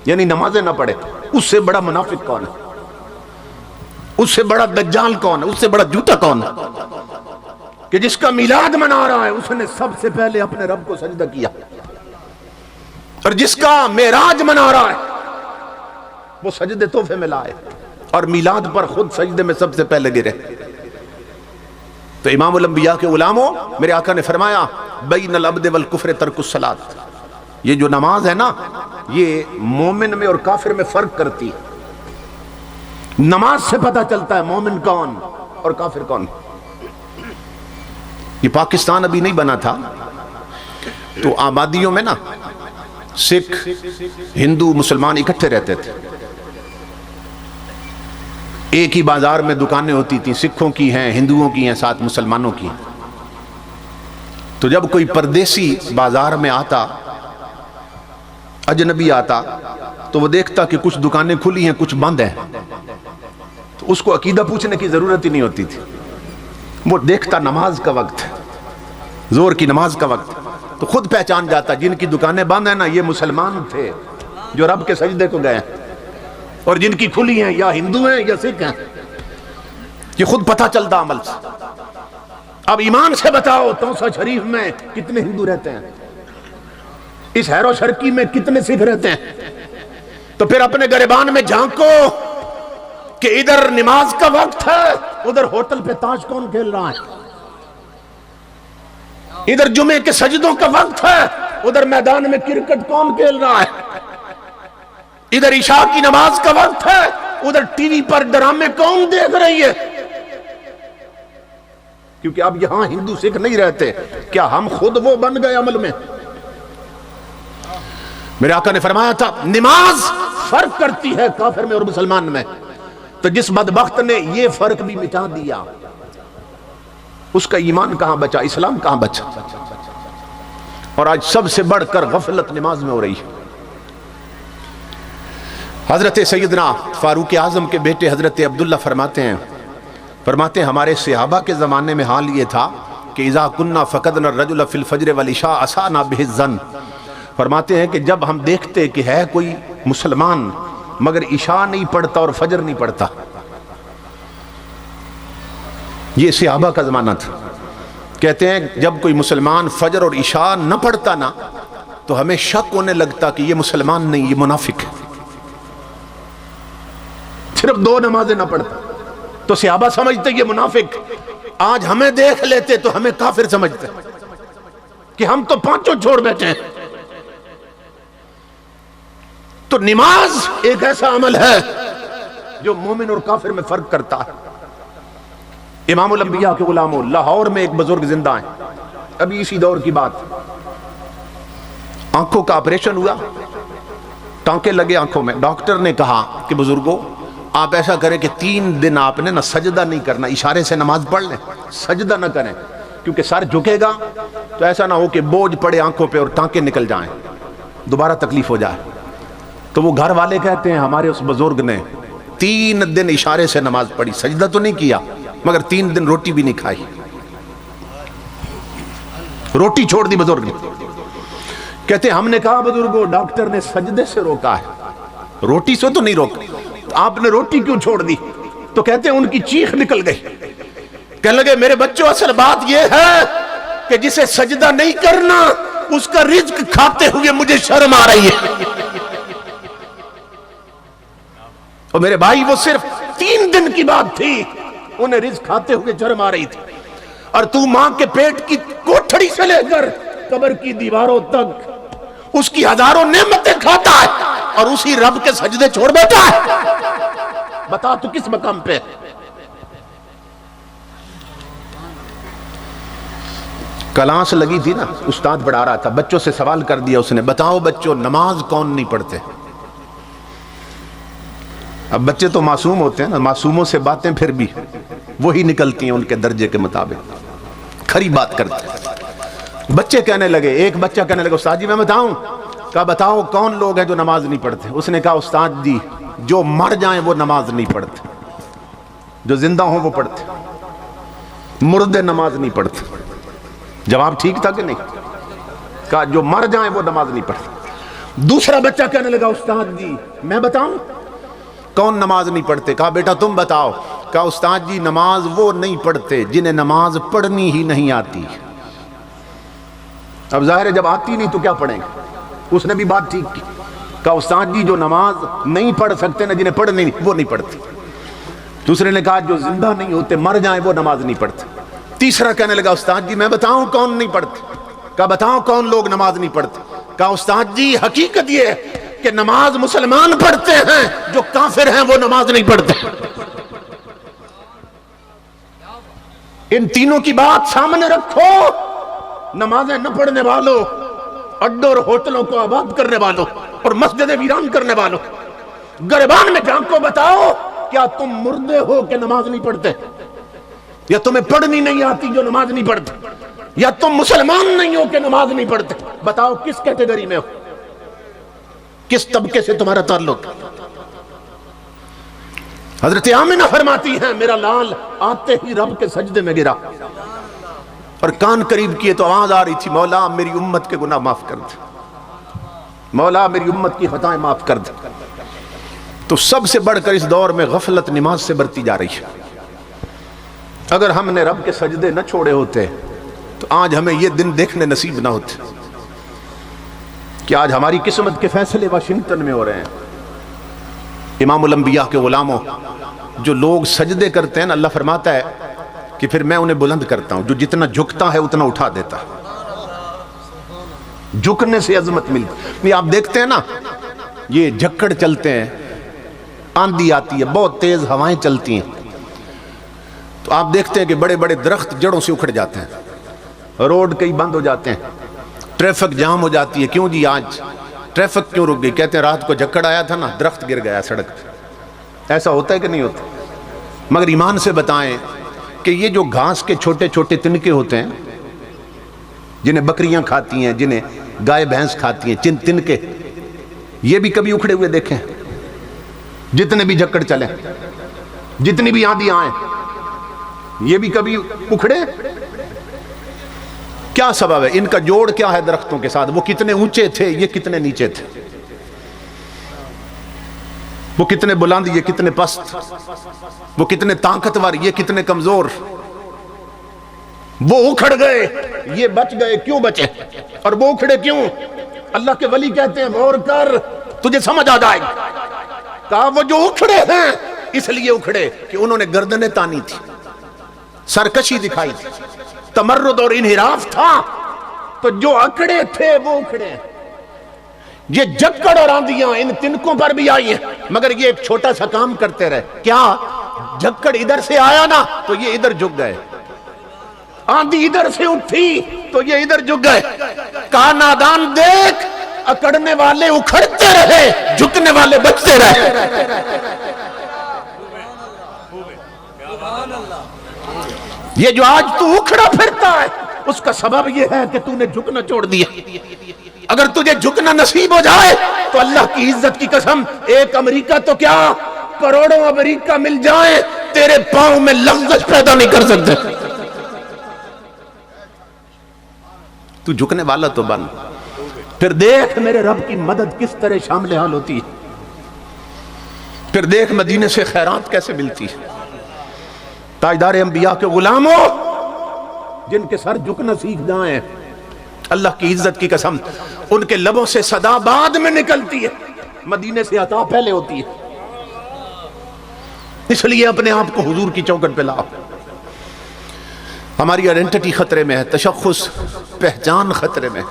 یعنی نمازیں نہ پڑھے، اس سے بڑا منافق کون ہے؟ اس سے بڑا دجال کون ہے؟ اس سے بڑا جھوٹا کون ہے کہ جس کا میلاد منا رہا ہے اس نے سب سے پہلے اپنے رب کو سجدہ کیا، اور جس کا معراج منا رہا ہے وہ سجدے تحفے میں لائے اور میلاد پر خود سجدے میں سب سے پہلے گرے. تو امام الانبیاء کے غلاموں، میرے آقا نے فرمایا بین العبد والکفر ترک الصلاۃ، یہ جو نماز ہے نا یہ مومن میں اور کافر میں فرق کرتی ہے. نماز سے پتہ چلتا ہے مومن کون اور کافر کون. یہ پاکستان ابھی نہیں بنا تھا تو آبادیوں میں نا سکھ ہندو مسلمان اکٹھے رہتے تھے. ایک ہی بازار میں دکانیں ہوتی تھیں، سکھوں کی ہیں، ہندوؤں کی ہیں، ساتھ مسلمانوں کی ہیں. تو جب کوئی پردیسی بازار میں آتا، اجنبی آتا، تو وہ دیکھتا کہ کچھ دکانیں کھلی ہیں کچھ بند ہیں، تو اس کو عقیدہ پوچھنے کی ضرورت ہی نہیں ہوتی تھی. وہ دیکھتا نماز کا وقت ہے، زور کی نماز کا وقت، تو خود پہچان جاتا جن کی دکانیں بند ہیں نا یہ مسلمان تھے جو رب کے سجدے کو گئے ہیں، اور جن کی کھلی ہیں یا ہندو ہیں یا سکھ ہیں. یہ خود پتہ چلتا عمل سے. اب ایمان سے بتاؤ توسا شریف میں کتنے ہندو رہتے ہیں، اس حیر و شرکی میں کتنے سکھ رہتے ہیں. تو پھر اپنے گریبان میں جھانکو کہ ادھر نماز کا وقت ہے، ادھر ہوٹل پہ تاش کون کھیل رہا ہے. ادھر جمعے کے سجدوں کا وقت ہے، ادھر میدان میں کرکٹ کون کھیل رہا ہے. ادھر عشاء کی نماز کا وقت ہے، ادھر ٹی وی پر ڈرامے کون دیکھ رہی ہے. کیونکہ اب یہاں ہندو سکھ نہیں رہتے، کیا ہم خود وہ بن گئے عمل میں. میرے آقا نے فرمایا تھا نماز فرق کرتی ہے کافر میں اور مسلمان میں. تو جس بدبخت نے یہ فرق بھی مٹا دیا اس کا ایمان کہاں بچا، اسلام کہاں بچا. اور آج سب سے بڑھ کر غفلت نماز میں ہو رہی ہے. حضرت سیدنا فاروق اعظم کے بیٹے حضرت عبداللہ فرماتے ہیں ہمارے صحابہ کے زمانے میں حال یہ تھا کہ اذا کننا فقدنا الرجل فی الفجر والعشاء اسانا به الظن. فرماتے ہیں کہ جب ہم دیکھتے کہ ہے کوئی مسلمان مگر عشاء نہیں پڑھتا اور فجر نہیں پڑھتا. یہ صحابہ کا زمانہ تھا. کہتے ہیں جب کوئی مسلمان فجر اور عشاء نہ پڑھتا نا تو ہمیں شک ہونے لگتا کہ یہ مسلمان نہیں، یہ منافق ہے. صرف 2 نمازیں نہ پڑھتا تو صحابہ سمجھتے یہ منافق. آج ہمیں دیکھ لیتے تو ہمیں کافر سمجھتے کہ ہم تو 5 چھوڑ بیٹھے ہیں. تو نماز ایک ایسا عمل ہے جو مومن اور کافر میں فرق کرتا ہے. امام الانبیاء کے غلاموں، لاہور میں ایک بزرگ زندہ ہیں، ابھی اسی دور کی بات. آنکھوں کا آپریشن ہوا، ٹانکے لگے آنکھوں میں. ڈاکٹر نے کہا کہ بزرگوں آپ ایسا کریں کہ 3 دن آپ نے سجدہ نہیں کرنا، اشارے سے نماز پڑھ لیں، سجدہ نہ کریں، کیونکہ سر جھکے گا تو ایسا نہ ہو کہ بوجھ پڑے آنکھوں پہ اور ٹانکے نکل جائیں، دوبارہ تکلیف ہو جائے. تو وہ گھر والے کہتے ہیں ہمارے اس بزرگ نے 3 دن اشارے سے نماز پڑھی، سجدہ تو نہیں کیا مگر 3 دن روٹی بھی نہیں کھائی، روٹی چھوڑ دی بزرگ نے. کہتے ہم نے کہا بزرگوں ڈاکٹر نے سجدے سے روکا ہے، روٹی سے تو نہیں روکا، آپ نے روٹی کیوں چھوڑ دی؟ تو کہتے ہیں ان کی چیخ نکل گئی. کہنے لگے میرے بچوں اصل بات یہ ہے کہ جسے سجدہ نہیں کرنا اس کا رزق کھاتے ہوئے مجھے شرم آ رہی ہے. اور میرے بھائی وہ صرف 3 دن کی بات تھی، انہیں رزق کھاتے ہوئے شرم آ رہی تھی. اور تو ماں کے پیٹ کی کوٹھڑی سے لے کر قبر کی دیواروں تک اس کی ہزاروں نعمتیں کھاتا ہے اور اسی رب کے سجدے چھوڑ بیٹھا ہے. بتا تو کس مقام پہ؟ کلاس لگی تھی نا، استاد پڑھا رہا تھا، بچوں سے سوال کر دیا اس نے، بتاؤ بچوں نماز کون نہیں پڑھتے؟ اب بچے تو معصوم ہوتے ہیں نا، معصوموں سے باتیں پھر بھی وہی نکلتی ہیں ان کے درجے کے مطابق، کھری بات کرتے ہیں. بچے کہنے لگے، ایک بچہ کہنے لگا استاد جی میں بتاؤں؟ کہا بتاؤ کون لوگ ہیں جو نماز نہیں پڑھتے؟ اس نے کہا استاد جی جو مر جائیں وہ نماز نہیں پڑھتے، جو زندہ ہوں وہ پڑھتے، مردے نماز نہیں پڑھتے. جواب ٹھیک تھا کہ نہیں؟ کہا جو مر جائیں وہ نماز نہیں پڑھتے. دوسرا بچہ کہنے لگا استاد جی میں بتاؤں کون نماز نہیں پڑھتے؟ کہا بیٹا تم بتاؤ. کہا استاد جی نماز وہ نہیں پڑھتے جنہیں نماز پڑھنی ہی نہیں آتی. اب ظاہر ہے جب آتی نہیں تو کیا پڑھیں گے؟ اس نے بھی بات ٹھیک کی. کہا استاد جی جو نماز نہیں پڑھ سکتے نا، جنہیں پڑھنی نہیں وہ نہیں پڑھتے. دوسرے نے کہا جو زندہ نہیں ہوتے مر جائیں وہ نماز نہیں پڑھتے. تیسرا کہنے لگا استاد جی میں بتاؤں کون نہیں پڑھتے؟ کہا بتاؤ کون لوگ نماز نہیں پڑھتے؟ کہا استاد جی حقیقت یہ ہے کہ نماز مسلمان پڑھتے ہیں، جو کافر ہیں وہ نماز نہیں پڑھتے. ان تینوں کی بات سامنے رکھو، نمازیں نہ پڑھنے والوں، اڈوں اور ہوٹلوں کو آباد کرنے والوں اور مسجدیں ویران کرنے والوں، گریبان میں جان کو بتاؤ کیا تم مردے ہو کہ نماز نہیں پڑھتے؟ یا تمہیں پڑھنی نہیں آتی جو نماز نہیں پڑھتے؟ یا تم مسلمان نہیں ہو کہ نماز نہیں پڑھتے؟ بتاؤ کس کیٹیگری میں ہو، کس طبقے سے تمہارا تعلق؟ حضرت آمنہ فرماتی ہیں میرا لال آتے ہی رب کے سجدے میں گرا اور کان قریب کیے تو آواز آ رہی تھی مولا میری امت کے گناہ معاف کر دے، مولا میری امت کی خطائیں معاف کر دے. تو سب سے بڑھ کر اس دور میں غفلت نماز سے بڑھتی جا رہی ہے. اگر ہم نے رب کے سجدے نہ چھوڑے ہوتے تو آج ہمیں یہ دن دیکھنے نصیب نہ ہوتے کہ آج ہماری قسمت کے فیصلے واشنگٹن میں ہو رہے ہیں. امام الانبیاء کے غلاموں، جو لوگ سجدے کرتے ہیں نا، اللہ فرماتا ہے کہ پھر میں انہیں بلند کرتا ہوں، جو جتنا جھکتا ہے اتنا اٹھا دیتا ہے. جھکنے سے عظمت ملتی. آپ دیکھتے ہیں نا یہ جھکڑ چلتے ہیں، آندھی آتی ہے، بہت تیز ہوائیں چلتی ہیں، تو آپ دیکھتے ہیں کہ بڑے بڑے درخت جڑوں سے اکھڑ جاتے ہیں، روڈ کئی بند ہو جاتے ہیں، ٹریفک جام ہو جاتی ہے. کیوں جی آج ٹریفک کیوں رک گئی؟ کہتے ہیں رات کو جھکڑ آیا تھا نا، درخت گر گیا سڑک پہ. ایسا ہوتا ہے کہ نہیں ہوتا؟ مگر ایمان سے بتائیں کہ یہ جو گھاس کے چھوٹے چھوٹے تنکے ہوتے ہیں جنہیں بکریاں کھاتی ہیں، جنہیں گائے بھینس کھاتی ہیں، تنکے، یہ بھی کبھی اکھڑے ہوئے دیکھیں؟ جتنے بھی جھکڑ چلیں، جتنی بھی آندھی آئیں، یہ بھی کبھی اکھڑے؟ کیا سبب ہے؟ ان کا جوڑ کیا ہے درختوں کے ساتھ؟ وہ کتنے اونچے تھے، یہ کتنے نیچے تھے. وہ کتنے بلند، یہ کتنے پست، وہ کتنے طاقتور، یہ کتنے کمزور. وہ اکھڑ گئے، یہ بچ گئے. کیوں بچے اور وہ اکھڑے کیوں؟ اللہ کے ولی کہتے ہیں غور کر تجھے سمجھ آ جائے. کہا وہ جو اکھڑے ہیں اس لیے اکھڑے کہ انہوں نے گردنیں تانی تھی، سرکشی دکھائی تھی، تمرد اور انحراف تھا. تو جو اکڑے تھے وہ اکھڑے. یہ جکڑ اور آندیاں ان تنکوں پر بھی آئی ہیں، مگر یہ ایک چھوٹا سا کام کرتے رہے. کیا؟ جکڑ ادھر سے آیا نا تو یہ ادھر جھک گئے، آندھی ادھر سے اٹھی تو یہ ادھر جھک گئے. کہا نادان دیکھ، اکڑنے والے اکھڑتے رہے، جھکنے والے بچتے رہے. یہ جو آج تو اکھڑا پھرتا ہے اس کا سبب یہ ہے کہ تو نے جھکنا چھوڑ دیا. اگر تجھے جھکنا نصیب ہو جائے تو اللہ کی عزت کی قسم، ایک امریکہ تو کیا کروڑوں امریکہ مل جائیں تیرے پاؤں میں لغزش پیدا نہیں کر سکتے. تو جھکنے والا تو بن. پھر دیکھ میرے رب کی مدد کس طرح شامل حال ہوتی ہے. پھر دیکھ مدینے سے خیرات کیسے ملتی ہے. تاجدار انبیاء کے غلاموں جن کے سر جھکنا سیکھ جائیں، اللہ کی عزت کی قسم ان کے لبوں سے صدا بعد میں نکلتی ہے، مدینے سے عطا پہلے ہوتی ہے. اس لیے اپنے آپ کو حضور کی چوکٹ پہ لاؤ. ہماری آئیڈینٹی خطرے میں ہے، تشخص پہچان خطرے میں.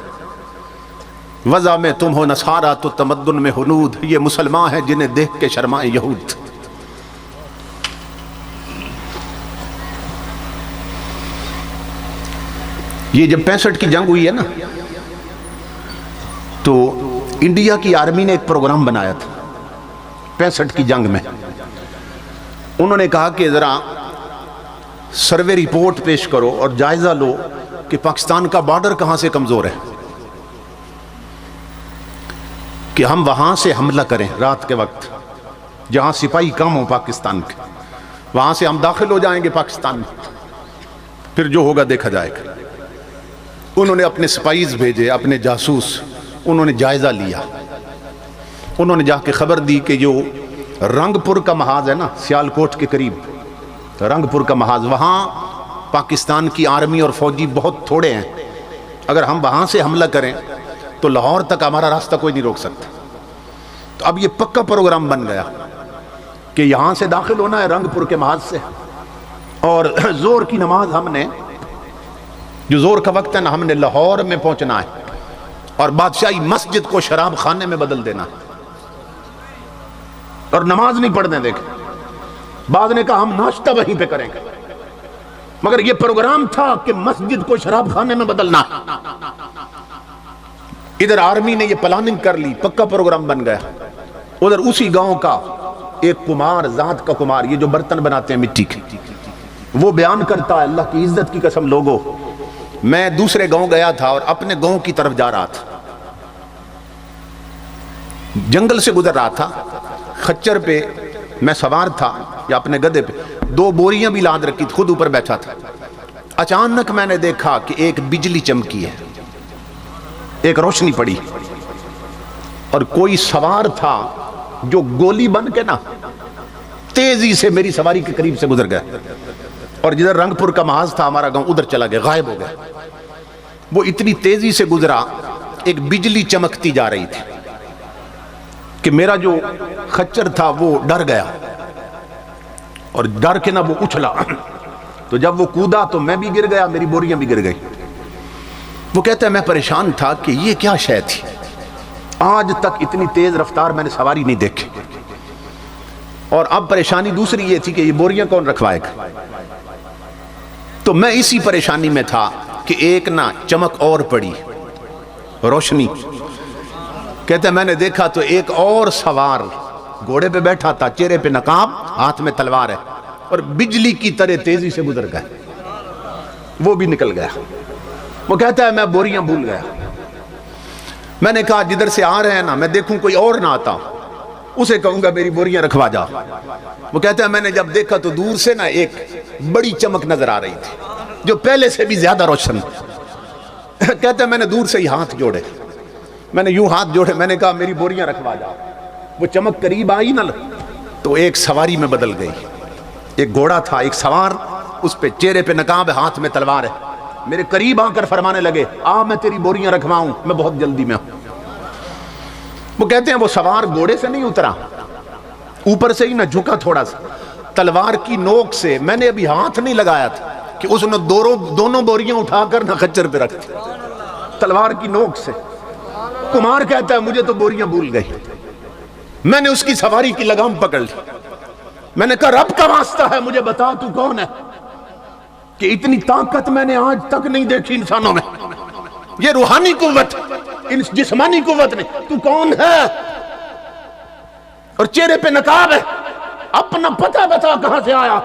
وضع میں تم ہو نصارہ تو تمدن میں ہنود. یہ مسلمان ہیں جنہیں دیکھ کے شرمائے یہود. یہ جب 65 کی جنگ ہوئی ہے نا تو انڈیا کی آرمی نے ایک پروگرام بنایا تھا 65 کی جنگ میں. انہوں نے کہا کہ ذرا سروے رپورٹ پیش کرو اور جائزہ لو کہ پاکستان کا بارڈر کہاں سے کمزور ہے، کہ ہم وہاں سے حملہ کریں رات کے وقت جہاں سپاہی کم ہوں پاکستان کے، وہاں سے ہم داخل ہو جائیں گے پاکستان میں، پھر جو ہوگا دیکھا جائے گا. انہوں نے اپنے سپائیز بھیجے، اپنے جاسوس. انہوں نے جائزہ لیا. انہوں نے جا کے خبر دی کہ جو رنگ پور کا محاذ ہے نا، سیالکوٹ کے قریب رنگ پور کا محاذ، وہاں پاکستان کی آرمی اور فوجی بہت تھوڑے ہیں. اگر ہم وہاں سے حملہ کریں تو لاہور تک ہمارا راستہ کوئی نہیں روک سکتا. تو اب یہ پکا پروگرام بن گیا کہ یہاں سے داخل ہونا ہے رنگ پور کے محاذ سے، اور زور کی نماز ہم نے، جو زور کا وقت ہے نا، ہم نے لاہور میں پہنچنا ہے اور بادشاہی مسجد کو شراب خانے میں بدل دینا ہے اور نماز نہیں پڑھنے دیں گے. بعض نے کہا ہم ناشتہ وہیں پہ کریں گے، مگر یہ پروگرام تھا کہ مسجد کو شراب خانے میں بدلنا ہے. ادھر آرمی نے یہ پلاننگ کر لی، پکا پروگرام بن گیا. ادھر اسی گاؤں کا ایک کمار، ذات کا کمار، یہ جو برتن بناتے ہیں مٹی کے، وہ بیان کرتا ہے اللہ کی عزت کی قسم لوگوں، میں دوسرے گاؤں گیا تھا اور اپنے گاؤں کی طرف جا رہا تھا، جنگل سے گزر رہا تھا، خچر پہ میں سوار تھا یا اپنے گدھے پہ، 2 بوریاں بھی لاد رکھی تھی، خود اوپر بیٹھا تھا. اچانک میں نے دیکھا کہ ایک بجلی چمکی ہے، ایک روشنی پڑی اور کوئی سوار تھا جو گولی بن کے نا تیزی سے میری سواری کے قریب سے گزر گیا، اور جدھر رنگ پور کا محاذ تھا ہمارا گاؤں ادھر چلا گیا، غائب ہو گیا. وہ اتنی تیزی سے گزرا، ایک بجلی چمکتی جا رہی تھی کہ میرا جو خچر تھا وہ ڈر گیا اور ڈر کے نہ وہ اچھلا. تو جب وہ کودا تو میں بھی گر گیا، میری بوریاں بھی گر گئی. وہ کہتا ہے میں پریشان تھا کہ یہ کیا شے تھی، آج تک اتنی تیز رفتار میں نے سواری نہیں دیکھی. اور اب پریشانی دوسری یہ تھی کہ یہ بوریاں کون رکھوائے گا. تو میں اسی پریشانی میں تھا کہ ایک نہ چمک اور پڑی، روشنی. کہتے ہیں میں نے دیکھا تو ایک اور سوار گھوڑے پہ بیٹھا تھا، چہرے پہ نقاب، ہاتھ میں تلوار ہے، اور بجلی کی طرح تیزی سے گزر گیا. وہ بھی نکل گیا. وہ کہتا ہے میں بوریاں بھول گیا. میں نے کہا جدھر سے آ رہے ہیں نا، میں دیکھوں کوئی اور نہ آتا، اسے کہوں گا میری بوریاں رکھوا جا. وہ کہتا ہے میں نے جب دیکھا تو دور سے نا ایک بڑی چمک نظر آ رہی تھی جو پہلے سے بھی زیادہ روشن. کہتا ہے میں نے دور سے ہی ہاتھ جوڑے، میں نے یوں ہاتھ جوڑے، میں نے کہا میری بوریاں رکھوا جا. وہ چمک قریب آئی نا، تو ایک سواری میں بدل گئی. ایک گھوڑا تھا، ایک سوار، اس پہ چہرے پہ نقاب ہے، ہاتھ میں تلوار ہے. میرے قریب آ کر فرمانے لگے میں تیری بوریاں رکھواؤں، میں بہت جلدی میں ہوں. وہ کہتے ہیں وہ سوار گھوڑے سے نہیں اترا، اوپر سے ہی نہ جھکا تھوڑا سا، تلوار کی نوک سے، میں نے ابھی ہاتھ نہیں لگایا تھا کہ اس نے دونوں بوریاں اٹھا کر نہ خچر پہ رکھ دی، تلوار کی نوک سے. کمار کہتا ہے مجھے تو بوریاں بھول گئی. میں نے اس کی سواری کی لگام پکڑ لی. میں نے کہا رب کا واسطہ ہے مجھے بتا تو کون ہے، کہ اتنی طاقت میں نے آج تک نہیں دیکھی انسانوں میں. یہ روحانی قوت، جسمانی قوت نہیں. تو کون ہے؟ اور چہرے پہ نقاب ہے. اپنا پتہ بتا کہاں سے آیا.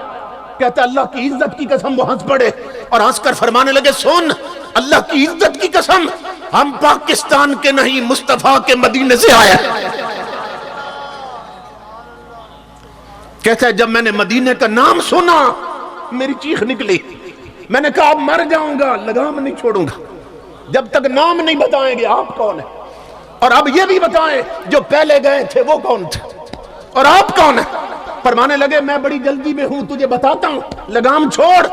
کہتا اللہ کی عزت کی قسم. وہ ہنس پڑے اور ہنس کر فرمانے لگے سن، اللہ کی عزت کی قسم، ہم پاکستان کے نہیں مصطفیٰ کے مدینے سے آئے. کہتا ہے جب میں نے مدینے کا نام سنا میری چیخ نکلی. میں نے کہا اب مر جاؤں گا، لگام نہیں چھوڑوں گا جب تک نام نہیں بتائیں گے آپ کون ہے. اور اب یہ بھی بتائیں جو پہلے گئے تھے وہ کون تھے، اور آپ کون ہے. فرمانے لگے میں بڑی جلدی میں ہوں، تجھے بتاتا ہوں، لگام چھوڑ.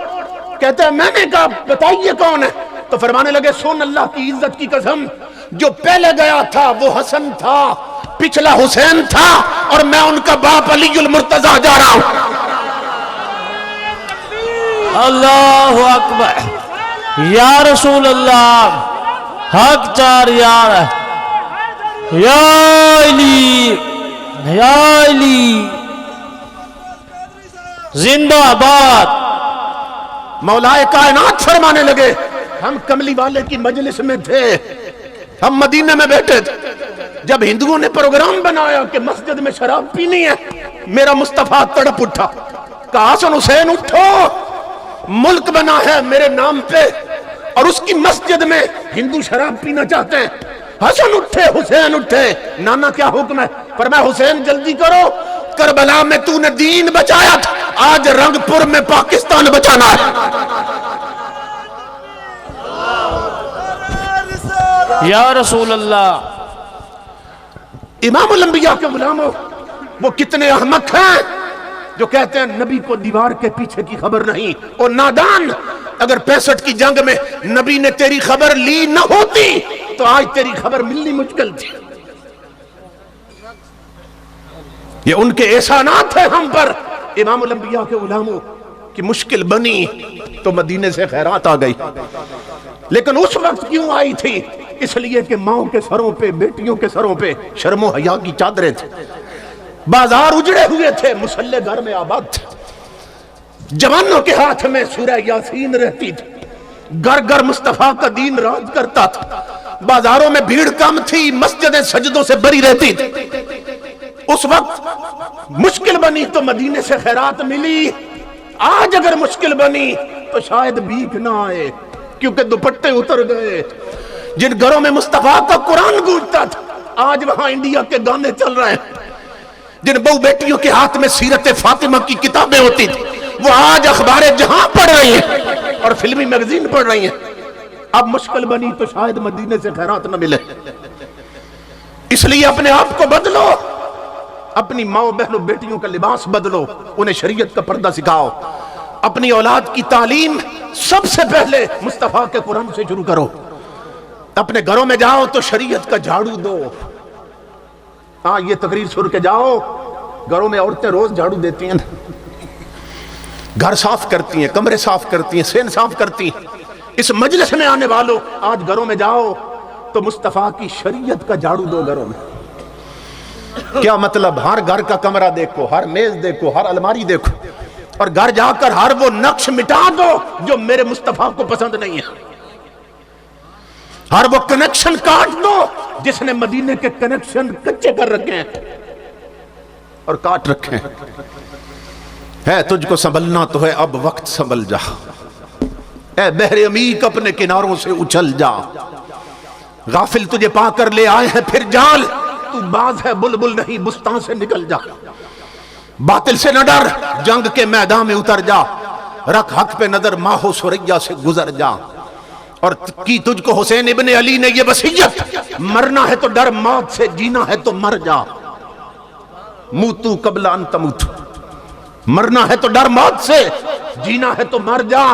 کہتا ہے میں نے کہا بتائیے کون ہے. تو فرمانے لگے سن اللہ کی عزت کی قسم، جو پہلے گیا تھا وہ حسن تھا، پچھلا حسین تھا، اور میں ان کا باپ علی المرتضیٰ جا رہا ہوں. اللہ اکبر. یا رسول اللہ، حق چار یار ہے. یا علی، یا علی، زندہ آباد. مولا کائنات فرمانے لگے ہم کملی والے کی مجلس میں تھے، ہم مدینہ میں بیٹھے تھے. جب ہندوؤں نے پروگرام بنایا کہ مسجد میں شراب پینی ہے، میرا مصطفیٰ تڑپ اٹھا، کہا حسن حسین اٹھو، ملک بنا ہے میرے نام پہ اور اس کی مسجد میں ہندو شراب پینا چاہتے ہیں. حسن اٹھے، حسین اٹھے. نانا کیا حکم ہے؟ فرمایا حسین جلدی کرو، کربلا میں تو نے دین بچایا تھا، آج رنگ پور میں پاکستان بچانا ہے. یا رسول اللہ. امام الانبیاء کے غلاموں، وہ کتنے احمق ہیں جو کہتے ہیں نبی کو دیوار کے پیچھے کی خبر نہیں. اور نادان، اگر 65 کی جنگ میں نبی نے تیری خبر لی نہ ہوتی تو آج تیری خبر ملنی مشکل تھی. یہ ان کے احسانات ہیں ہم پر. امام الانبیاء کے غلاموں کی مشکل بنی تو مدینے سے خیرات آ گئی. لیکن اس وقت کیوں آئی تھی؟ اس لیے کہ ماؤں کے سروں پہ، بیٹیوں کے سروں پہ شرم و حیا کی چادریں تھے. بازار اجڑے ہوئے تھے، مسلح گھر میں آباد تھے. جوانوں کے ہاتھ میں سورہ یاسین رہتی تھی. گھر گھر مصطفیٰ کا دین راج کرتا تھا. بازاروں میں بھیڑ کم تھی، مسجدیں سجدوں سے بری رہتی تھی. اس وقت مشکل بنی تو مدینے سے خیرات ملی. آج اگر مشکل بنی تو شاید بھیک نہ آئے، کیونکہ دوپٹے اتر گئے. جن گھروں میں مصطفیٰ کا قرآن گونجتا تھا آج وہاں انڈیا کے گانے چل رہے ہیں. جن بہو بیٹیوں کے ہاتھ میں سیرت فاطمہ کی کتابیں ہوتی تھی وہ آج اخبار جہاں پڑھ رہی ہیں اور فلمی میگزین پڑھ رہی ہیں. اب مشکل بنی تو شاید مدینے سے خیرات نہ ملے. اس لیے اپنے آپ کو بدلو، اپنی ماں بہنوں بیٹیوں کا لباس بدلو، انہیں شریعت کا پردہ سکھاؤ. اپنی اولاد کی تعلیم سب سے پہلے مصطفیٰ کے قرآن سے شروع کرو. اپنے گھروں میں جاؤ تو شریعت کا جھاڑو دو. ہاں یہ تقریر سن کے جاؤ، گھروں میں عورتیں روز جھاڑو دیتی ہیں، گھر صاف کرتی ہیں، کمرے صاف کرتی ہیں، سین صاف کرتی ہیں. اس مجلس میں آنے والوں آج گھروں میں جاؤ تو مصطفیٰ کی شریعت کا جھاڑو دو گھروں میں. کیا مطلب؟ ہر گھر کا کمرہ دیکھو، ہر میز دیکھو، ہر الماری دیکھو، اور گھر جا کر ہر وہ نقش مٹا دو جو میرے مصطفیٰ کو پسند نہیں ہے. ہر وہ کنیکشن کاٹ دو جس نے مدینے کے کنیکشن کچے کر رکھے ہیں اور کاٹ رکھے ہیں. ہے تجھ کو سنبھلنا تو ہے اب وقت سنبھل جا، اے بحر عمیق اپنے کناروں سے اچھل جا. غافل تجھے پا کر لے آئے ہیں پھر جال، تو باز ہے بلبل نہیں بستان سے نکل جا. باطل سے نہ ڈر، جنگ کے میدان میں اتر جا. رکھ حق پہ نظر، ماہو سریا سے گزر جا. اور کی تجھ کو حسین ابن علی نے یہ وصیت، مرنا ہے تو ڈر موت سے، جینا ہے تو مر جا. موتو قبل ان تموتو، مرنا ہے تو ڈر موت سے، جینا ہے تو مر جا۔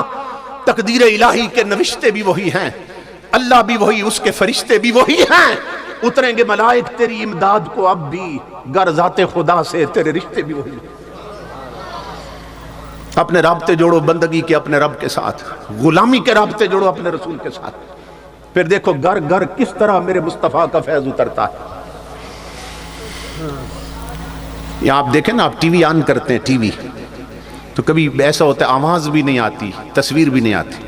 تقدیر الہی کے نوشتے بھی وہی ہیں، اللہ بھی وہی، اس کے فرشتے بھی وہی ہیں، اتریں گے ملائک تیری امداد کو اب بھی، گر ذات خدا سے تیرے رشتے بھی وہی ہیں۔ اپنے رابطے جوڑو بندگی کے اپنے رب کے ساتھ، غلامی کے رابطے جوڑو اپنے رسول کے ساتھ، پھر دیکھو گھر گھر کس طرح میرے مصطفیٰ کا فیض اترتا ہے۔ یا آپ دیکھیں نا، آپ ٹی وی آن کرتے ہیں، ٹی وی تو کبھی ایسا ہوتا ہے آواز بھی نہیں آتی، تصویر بھی نہیں آتی،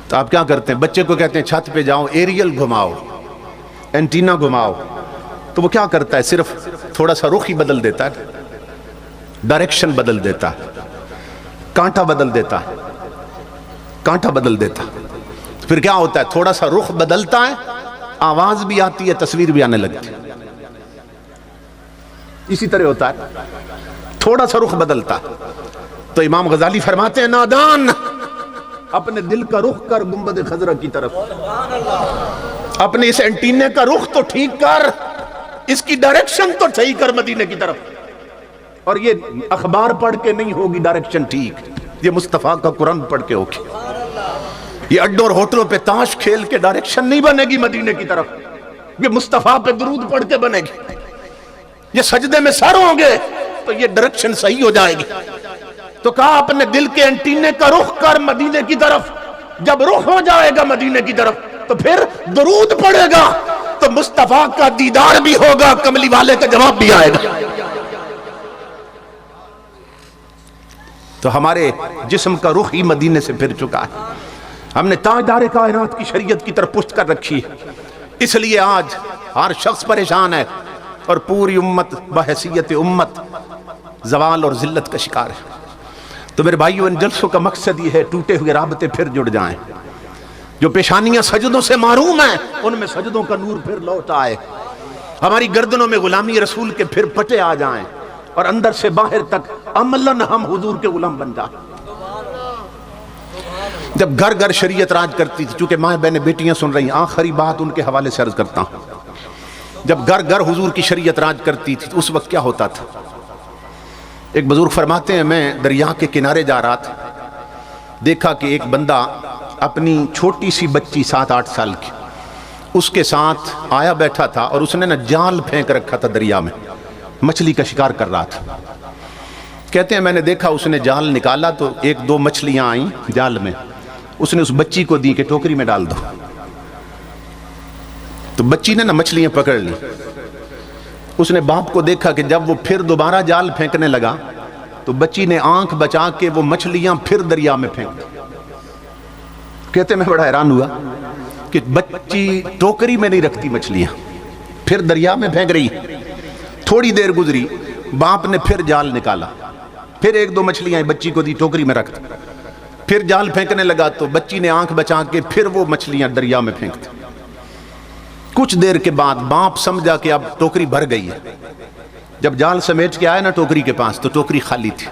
تو آپ کیا کرتے ہیں؟ بچے کو کہتے ہیں چھت پہ جاؤ، ایریل گھماؤ، اینٹینا گھماؤ، تو وہ کیا کرتا ہے؟ صرف تھوڑا سا رخ ہی بدل دیتا ہے، ڈائریکشن بدل دیتا ہے، کانٹا بدل دیتا ہے، کانٹا بدل دیتا ہے۔ پھر کیا ہوتا ہے؟ تھوڑا سا رخ بدلتا ہے، آواز بھی آتی ہے، تصویر بھی آنے لگتی ہے۔ اسی طرح ہوتا ہے، تھوڑا سا رخ بدلتا ہے۔ تو امام غزالی فرماتے ہیں نادان اپنے دل کا رخ کر گنبد خضرا کی طرف، اپنے اس اینٹینے کا رخ تو ٹھیک کر، اس کی ڈائریکشن تو صحیح کر مدینے کی طرف۔ اور یہ اخبار پڑھ کے نہیں ہوگی ڈائریکشن ٹھیک، یہ مصطفیٰ کا قرآن پڑھ کے ہوگی۔ یہ اڈوں اور ہوٹلوں پہ تاش کھیل کے ڈائریکشن نہیں بنے گی مدینے کی طرف، یہ مصطفیٰ پہ درود پڑھ کے بنے گی۔ یہ سجدے میں سر ہوں گے تو یہ ڈائریکشن صحیح ہو جائے گی۔ تو کہا اپنے دل کے اینٹینے کا رخ کر مدینے کی طرف، جب رخ ہو جائے گا مدینے کی طرف تو پھر درود پڑے گا تو مصطفیٰ کا دیدار بھی ہوگا، کملی والے کا جواب بھی آئے گا۔ تو ہمارے جسم کا رخ ہی مدینے سے پھر چکا ہے، ہم نے تاجدار کائنات کی شریعت کی طرف پشت کر رکھی ہے، اس لیے آج ہر شخص پریشان ہے اور پوری امت بحیثیت امت زوال اور ذلت کا شکار ہے۔ تو میرے بھائیو، ان جلسوں کا مقصد یہ ہے ٹوٹے ہوئے رابطے پھر جڑ جائیں، جو پیشانیاں سجدوں سے محروم ہیں ان میں سجدوں کا نور پھر لوٹ آئے، ہماری گردنوں میں غلامی رسول کے پھر پٹے آ جائیں، اور اندر سے باہر تک عملاً ہم حضور کے غلام بن جائیں۔ جب گھر گھر شریعت راج کرتی تھی، چونکہ ماں بہنیں بیٹیاں سن رہی ہیں، آخری بات ان کے حوالے سے عرض کرتا ہوں، جب گھر گھر حضور کی شریعت راج کرتی تھی تو اس وقت کیا ہوتا تھا؟ ایک بزرگ فرماتے ہیں، میں دریا کے کنارے جا رہا تھا، دیکھا کہ ایک بندہ اپنی چھوٹی سی بچی 7-8 سال کی اس کے ساتھ آیا بیٹھا تھا، اور اس نے نا جال پھینک رکھا تھا دریا میں، مچھلی کا شکار کر رہا تھا۔ کہتے ہیں میں نے دیکھا اس نے جال نکالا تو 1-2 مچھلیاں آئیں جال میں، اس نے اس بچی کو دی کہ ٹوکری میں ڈال دو، تو بچی نے نا مچھلیاں پکڑ لی۔ اس نے باپ کو دیکھا کہ جب وہ پھر دوبارہ جال پھینکنے لگا تو بچی نے آنکھ بچا کے وہ مچھلیاں پھر دریا میں پھینک دی۔ کہتے میں بڑا حیران ہوا کہ بچی ٹوکری میں نہیں رکھتی مچھلیاں، پھر دریا میں پھینک رہی۔ تھوڑی دیر گزری، باپ نے پھر جال نکالا، پھر 1-2 مچھلیاں بچی کو دی، ٹوکری میں رکھ دی، پھر جال پھینکنے لگا تو بچی نے آنکھ بچا کے پھر وہ مچھلیاں دریا میں پھینک دی۔ کچھ دیر کے بعد باپ سمجھا کہ اب ٹوکری بھر گئی ہے، جب جال سمیٹ کے آئے نا ٹوکری کے پاس تو ٹوکری خالی تھی۔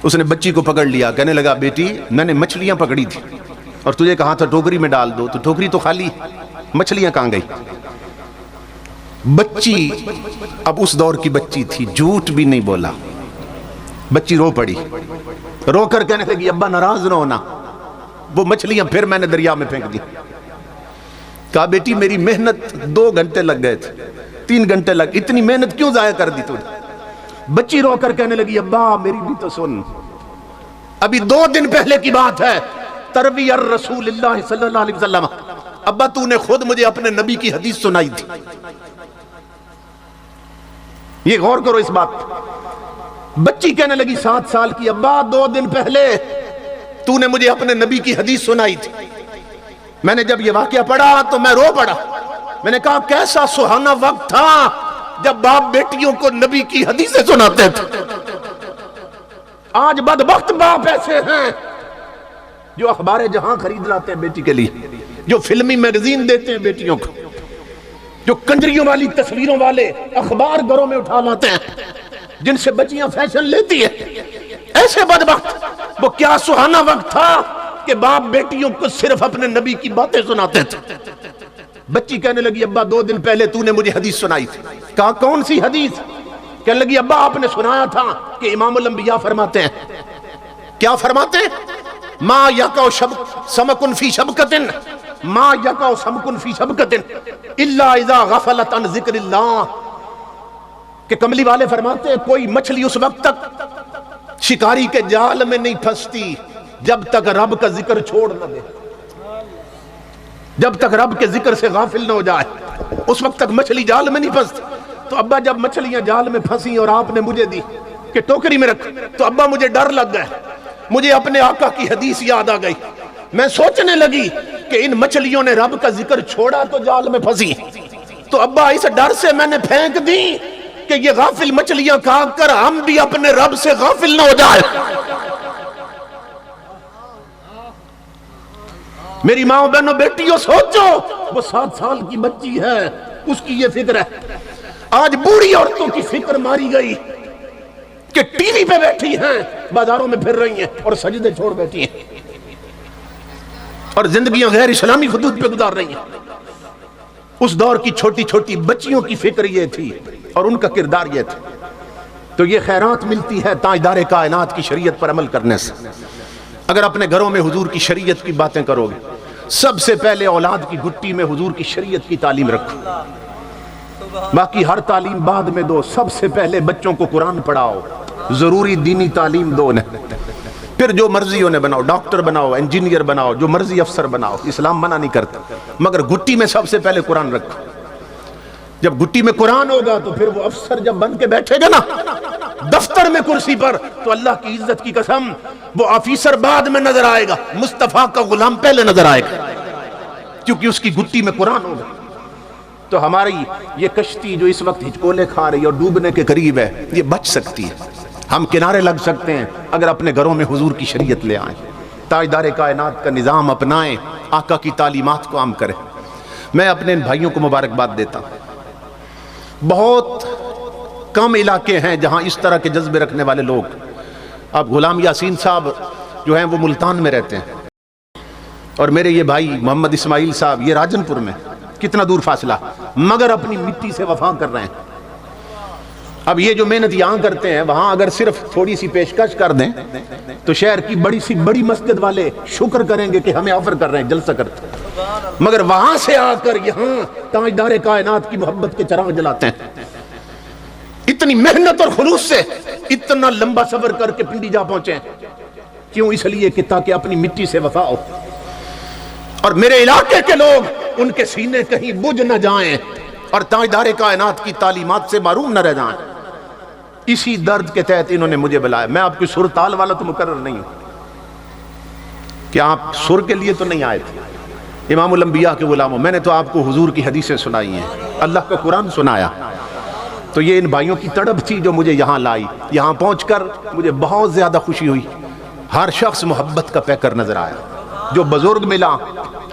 اس نے بچی کو پکڑ لیا، کہنے لگا بیٹی میں نے مچھلیاں پکڑی تھی اور تجھے کہا تھا ٹوکری میں ڈال دو، تو ٹوکری تو خالی، مچھلیاں کہاں گئی؟ بچی اب اس دور کی بچی تھی، جھوٹ بھی نہیں بولا، بچی رو پڑی، رو کر کہنے لگی ابا ناراض نہ ہونا، وہ مچھلیاں پھر میں نے دریا میں پھینک دی۔ کہا بیٹی میری محنت 2 گھنٹے لگ گئے تھے، 3 گھنٹے لگ، اتنی محنت کیوں ضائع کر دی تو؟ بچی رو کر کہنے لگی ابا میری بھی تو سن، ابھی 2 دن پہلے کی بات ہے، تروی الرسول اللہ صلی اللہ علیہ وسلم، ابا تو نے خود مجھے اپنے نبی کی حدیث سنائی تھی۔ یہ غور کرو اس بات، بچی کہنے لگی 7 سال کی، ابا 2 دن پہلے تو نے مجھے اپنے نبی کی حدیث سنائی تھی۔ میں نے جب یہ واقعہ پڑھا تو میں رو پڑا، میں نے کہا کیسا سہانا وقت تھا جب باپ بیٹیوں کو نبی کی حدیثیں سناتے تھے۔ آج بدبخت باپ ایسے ہیں جو اخبار جہاں خرید لاتے ہیں بیٹی کے لیے، جو فلمی میگزین دیتے ہیں بیٹیوں کو، جو کنجریوں والی تصویروں والے اخبار گھروں میں اٹھا لاتے ہیں، جن سے بچیاں فیشن لیتی ہیں۔ ایسے بدبخت، وہ کیا سہانا وقت تھا کہ باپ بیٹیوں کو صرف اپنے نبی کی باتیں سناتے تھے۔ بچی کہنے لگی ابا 2 دن پہلے تو نے مجھے حدیث سنائی تھی۔ کہا کون سی حدیث؟ کہنے لگی ابا آپ نے سنایا تھا کہ امام الانبیاء فرماتے ہیں، کیا فرماتے ہیں؟ ما یقع سمکن فی شبکتن، ما یقع سمکن فی شبکتن الا اذا غفلت عن ذکر اللہ، کہ کملی والے فرماتے ہیں کوئی مچھلی اس وقت تک شکاری کے جال میں نہیں پھنستی جب تک رب کا ذکر چھوڑ نہ دے، جب تک رب کے ذکر سے غافل نہ ہو جائے اس وقت تک مچھلی جال میں نہیں پھنستی۔ تو ابا جب مچھلیاں جال میں پھنسی اور آپ نے مجھے دی کہ ٹوکری میں رکھ، تو ابا مجھے ڈر لگ گئے، مجھے اپنے آقا کی حدیث یاد آ گئی، میں سوچنے لگی کہ ان مچھلیوں نے رب کا ذکر چھوڑا تو جال میں پھنسی، تو ابا اس ڈر سے میں نے پھینک دی کہ یہ غافل مچھلیاں کھا کر ہم بھی اپنے رب سے غافل نہ ہو جائے۔ میری ماں بہنوں بیٹیوں سوچو، وہ 7 سال کی بچی ہے، اس کی یہ فکر ہے۔ آج بوڑھی عورتوں کی فکر ماری گئی کہ ٹی وی پہ بیٹھی ہیں، بازاروں میں پھر رہی ہیں اور سجدے چھوڑ بیٹھی ہیں اور زندگیاں غیر اسلامی حدود پہ گزار رہی ہیں۔ اس دور کی چھوٹی چھوٹی بچیوں کی فکر یہ تھی اور ان کا کردار یہ تھا۔ تو یہ خیرات ملتی ہے تاجدار کائنات کی شریعت پر عمل کرنے سے۔ اگر اپنے گھروں میں حضور کی شریعت کی باتیں کرو گے، سب سے پہلے اولاد کی گھٹی میں حضور کی شریعت کی تعلیم رکھو، باقی ہر تعلیم بعد میں دو، سب سے پہلے بچوں کو قرآن پڑھاؤ، ضروری دینی تعلیم دو انہیں، پھر جو مرضی انہیں بناؤ، ڈاکٹر بناؤ، انجینئر بناؤ، جو مرضی افسر بناؤ، اسلام منع نہیں کرتا، مگر گھٹی میں سب سے پہلے قرآن رکھو۔ جب گھٹی میں قرآن ہوگا تو پھر وہ افسر جب بن کے بیٹھے گا نا دفتر میں کرسی پر، تو اللہ کی عزت کی قسم وہ آفیسر بعد میں نظر آئے گا، مصطفیٰ کا غلام پہلے نظر آئے گا، کیونکہ اس کی گھٹی میں قرآن ہوگا۔ تو ہماری یہ کشتی جو اس وقت ہچکولے کھا رہی ہے اور ڈوبنے کے قریب ہے، یہ بچ سکتی ہے، ہم کنارے لگ سکتے ہیں اگر اپنے گھروں میں حضور کی شریعت لے آئیں، تاجدار کائنات کا نظام اپنائیں، آقا کی تعلیمات کو عام کریں۔ میں اپنے ان بھائیوں کو مبارکباد دیتا ہوں۔ بہت کم علاقے ہیں جہاں اس طرح کے جذبے رکھنے والے لوگ، اب غلام یاسین صاحب جو ہیں وہ ملتان میں رہتے ہیں، اور میرے یہ بھائی محمد اسماعیل صاحب یہ راجن پور میں، کتنا دور فاصلہ، مگر اپنی مٹی سے وفا کر رہے ہیں۔ اب یہ جو محنت یہاں کرتے ہیں، وہاں اگر صرف تھوڑی سی پیشکش کر دیں تو شہر کی بڑی سی بڑی مسجد والے شکر کریں گے کہ ہمیں آفر کر رہے ہیں، جلسہ کرتے ہیں، مگر وہاں سے آ کر یہاں تاجدار کائنات کی محبت کے چراغ جلاتے ہیں۔ اتنی محنت اور خلوص سے اتنا لمبا سفر کر کے پنڈی جا پہنچے ہیں، کیوں؟ اس لیے کہ تاکہ اپنی مٹی سے وفا ہو، اور میرے علاقے کے لوگ ان کے سینے کہیں بجھ نہ جائیں اور تاجدار کائنات کی تعلیمات سے محروم نہ رہ جائیں۔ اسی درد کے تحت انہوں نے مجھے بلایا۔ میں آپ کی سر تال والا تو مقرر نہیں ہوں کہ آپ سر کے لیے تو نہیں آئے تھے، امام الانبیاء کے غلاموں، میں نے تو آپ کو حضور کی حدیثیں سنائی ہیں، اللہ کا قرآن سنایا۔ تو یہ ان بھائیوں کی تڑپ تھی جو مجھے یہاں لائی۔ یہاں پہنچ کر مجھے بہت زیادہ خوشی ہوئی، ہر شخص محبت کا پیکر نظر آیا، جو بزرگ ملا،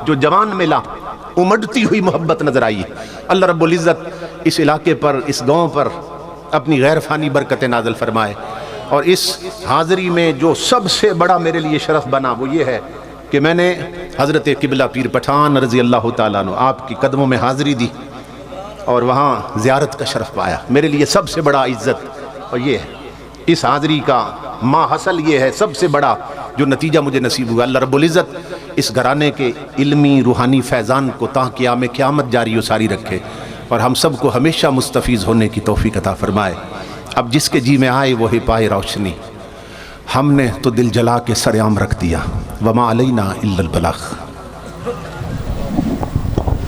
جو جوان ملا، امڑتی ہوئی محبت نظر آئی۔ اللہ رب العزت اس علاقے پر، اس گاؤں پر اپنی غیر فانی برکت نازل فرمائے، اور اس حاضری میں جو سب سے بڑا میرے لیے شرف بنا وہ یہ ہے کہ میں نے حضرت قبلہ پیر پٹھان رضی اللہ تعالیٰ عنہ آپ کی قدموں میں حاضری دی اور وہاں زیارت کا شرف پایا۔ میرے لیے سب سے بڑا عزت اور یہ ہے، اس حاضری کا ما حصل یہ ہے، سب سے بڑا جو نتیجہ مجھے نصیب ہوا۔ اللہ رب العزت اس گھرانے کے علمی روحانی فیضان کو تا قیام قیامت جاری و ساری رکھے، اور ہم سب کو ہمیشہ مستفیض ہونے کی توفیق عطا فرمائے۔ اب جس کے جی میں آئے وہی پائے روشنی، ہم نے تو دل جلا کے سر عام رکھ دیا، وما علینا الا البلاغ۔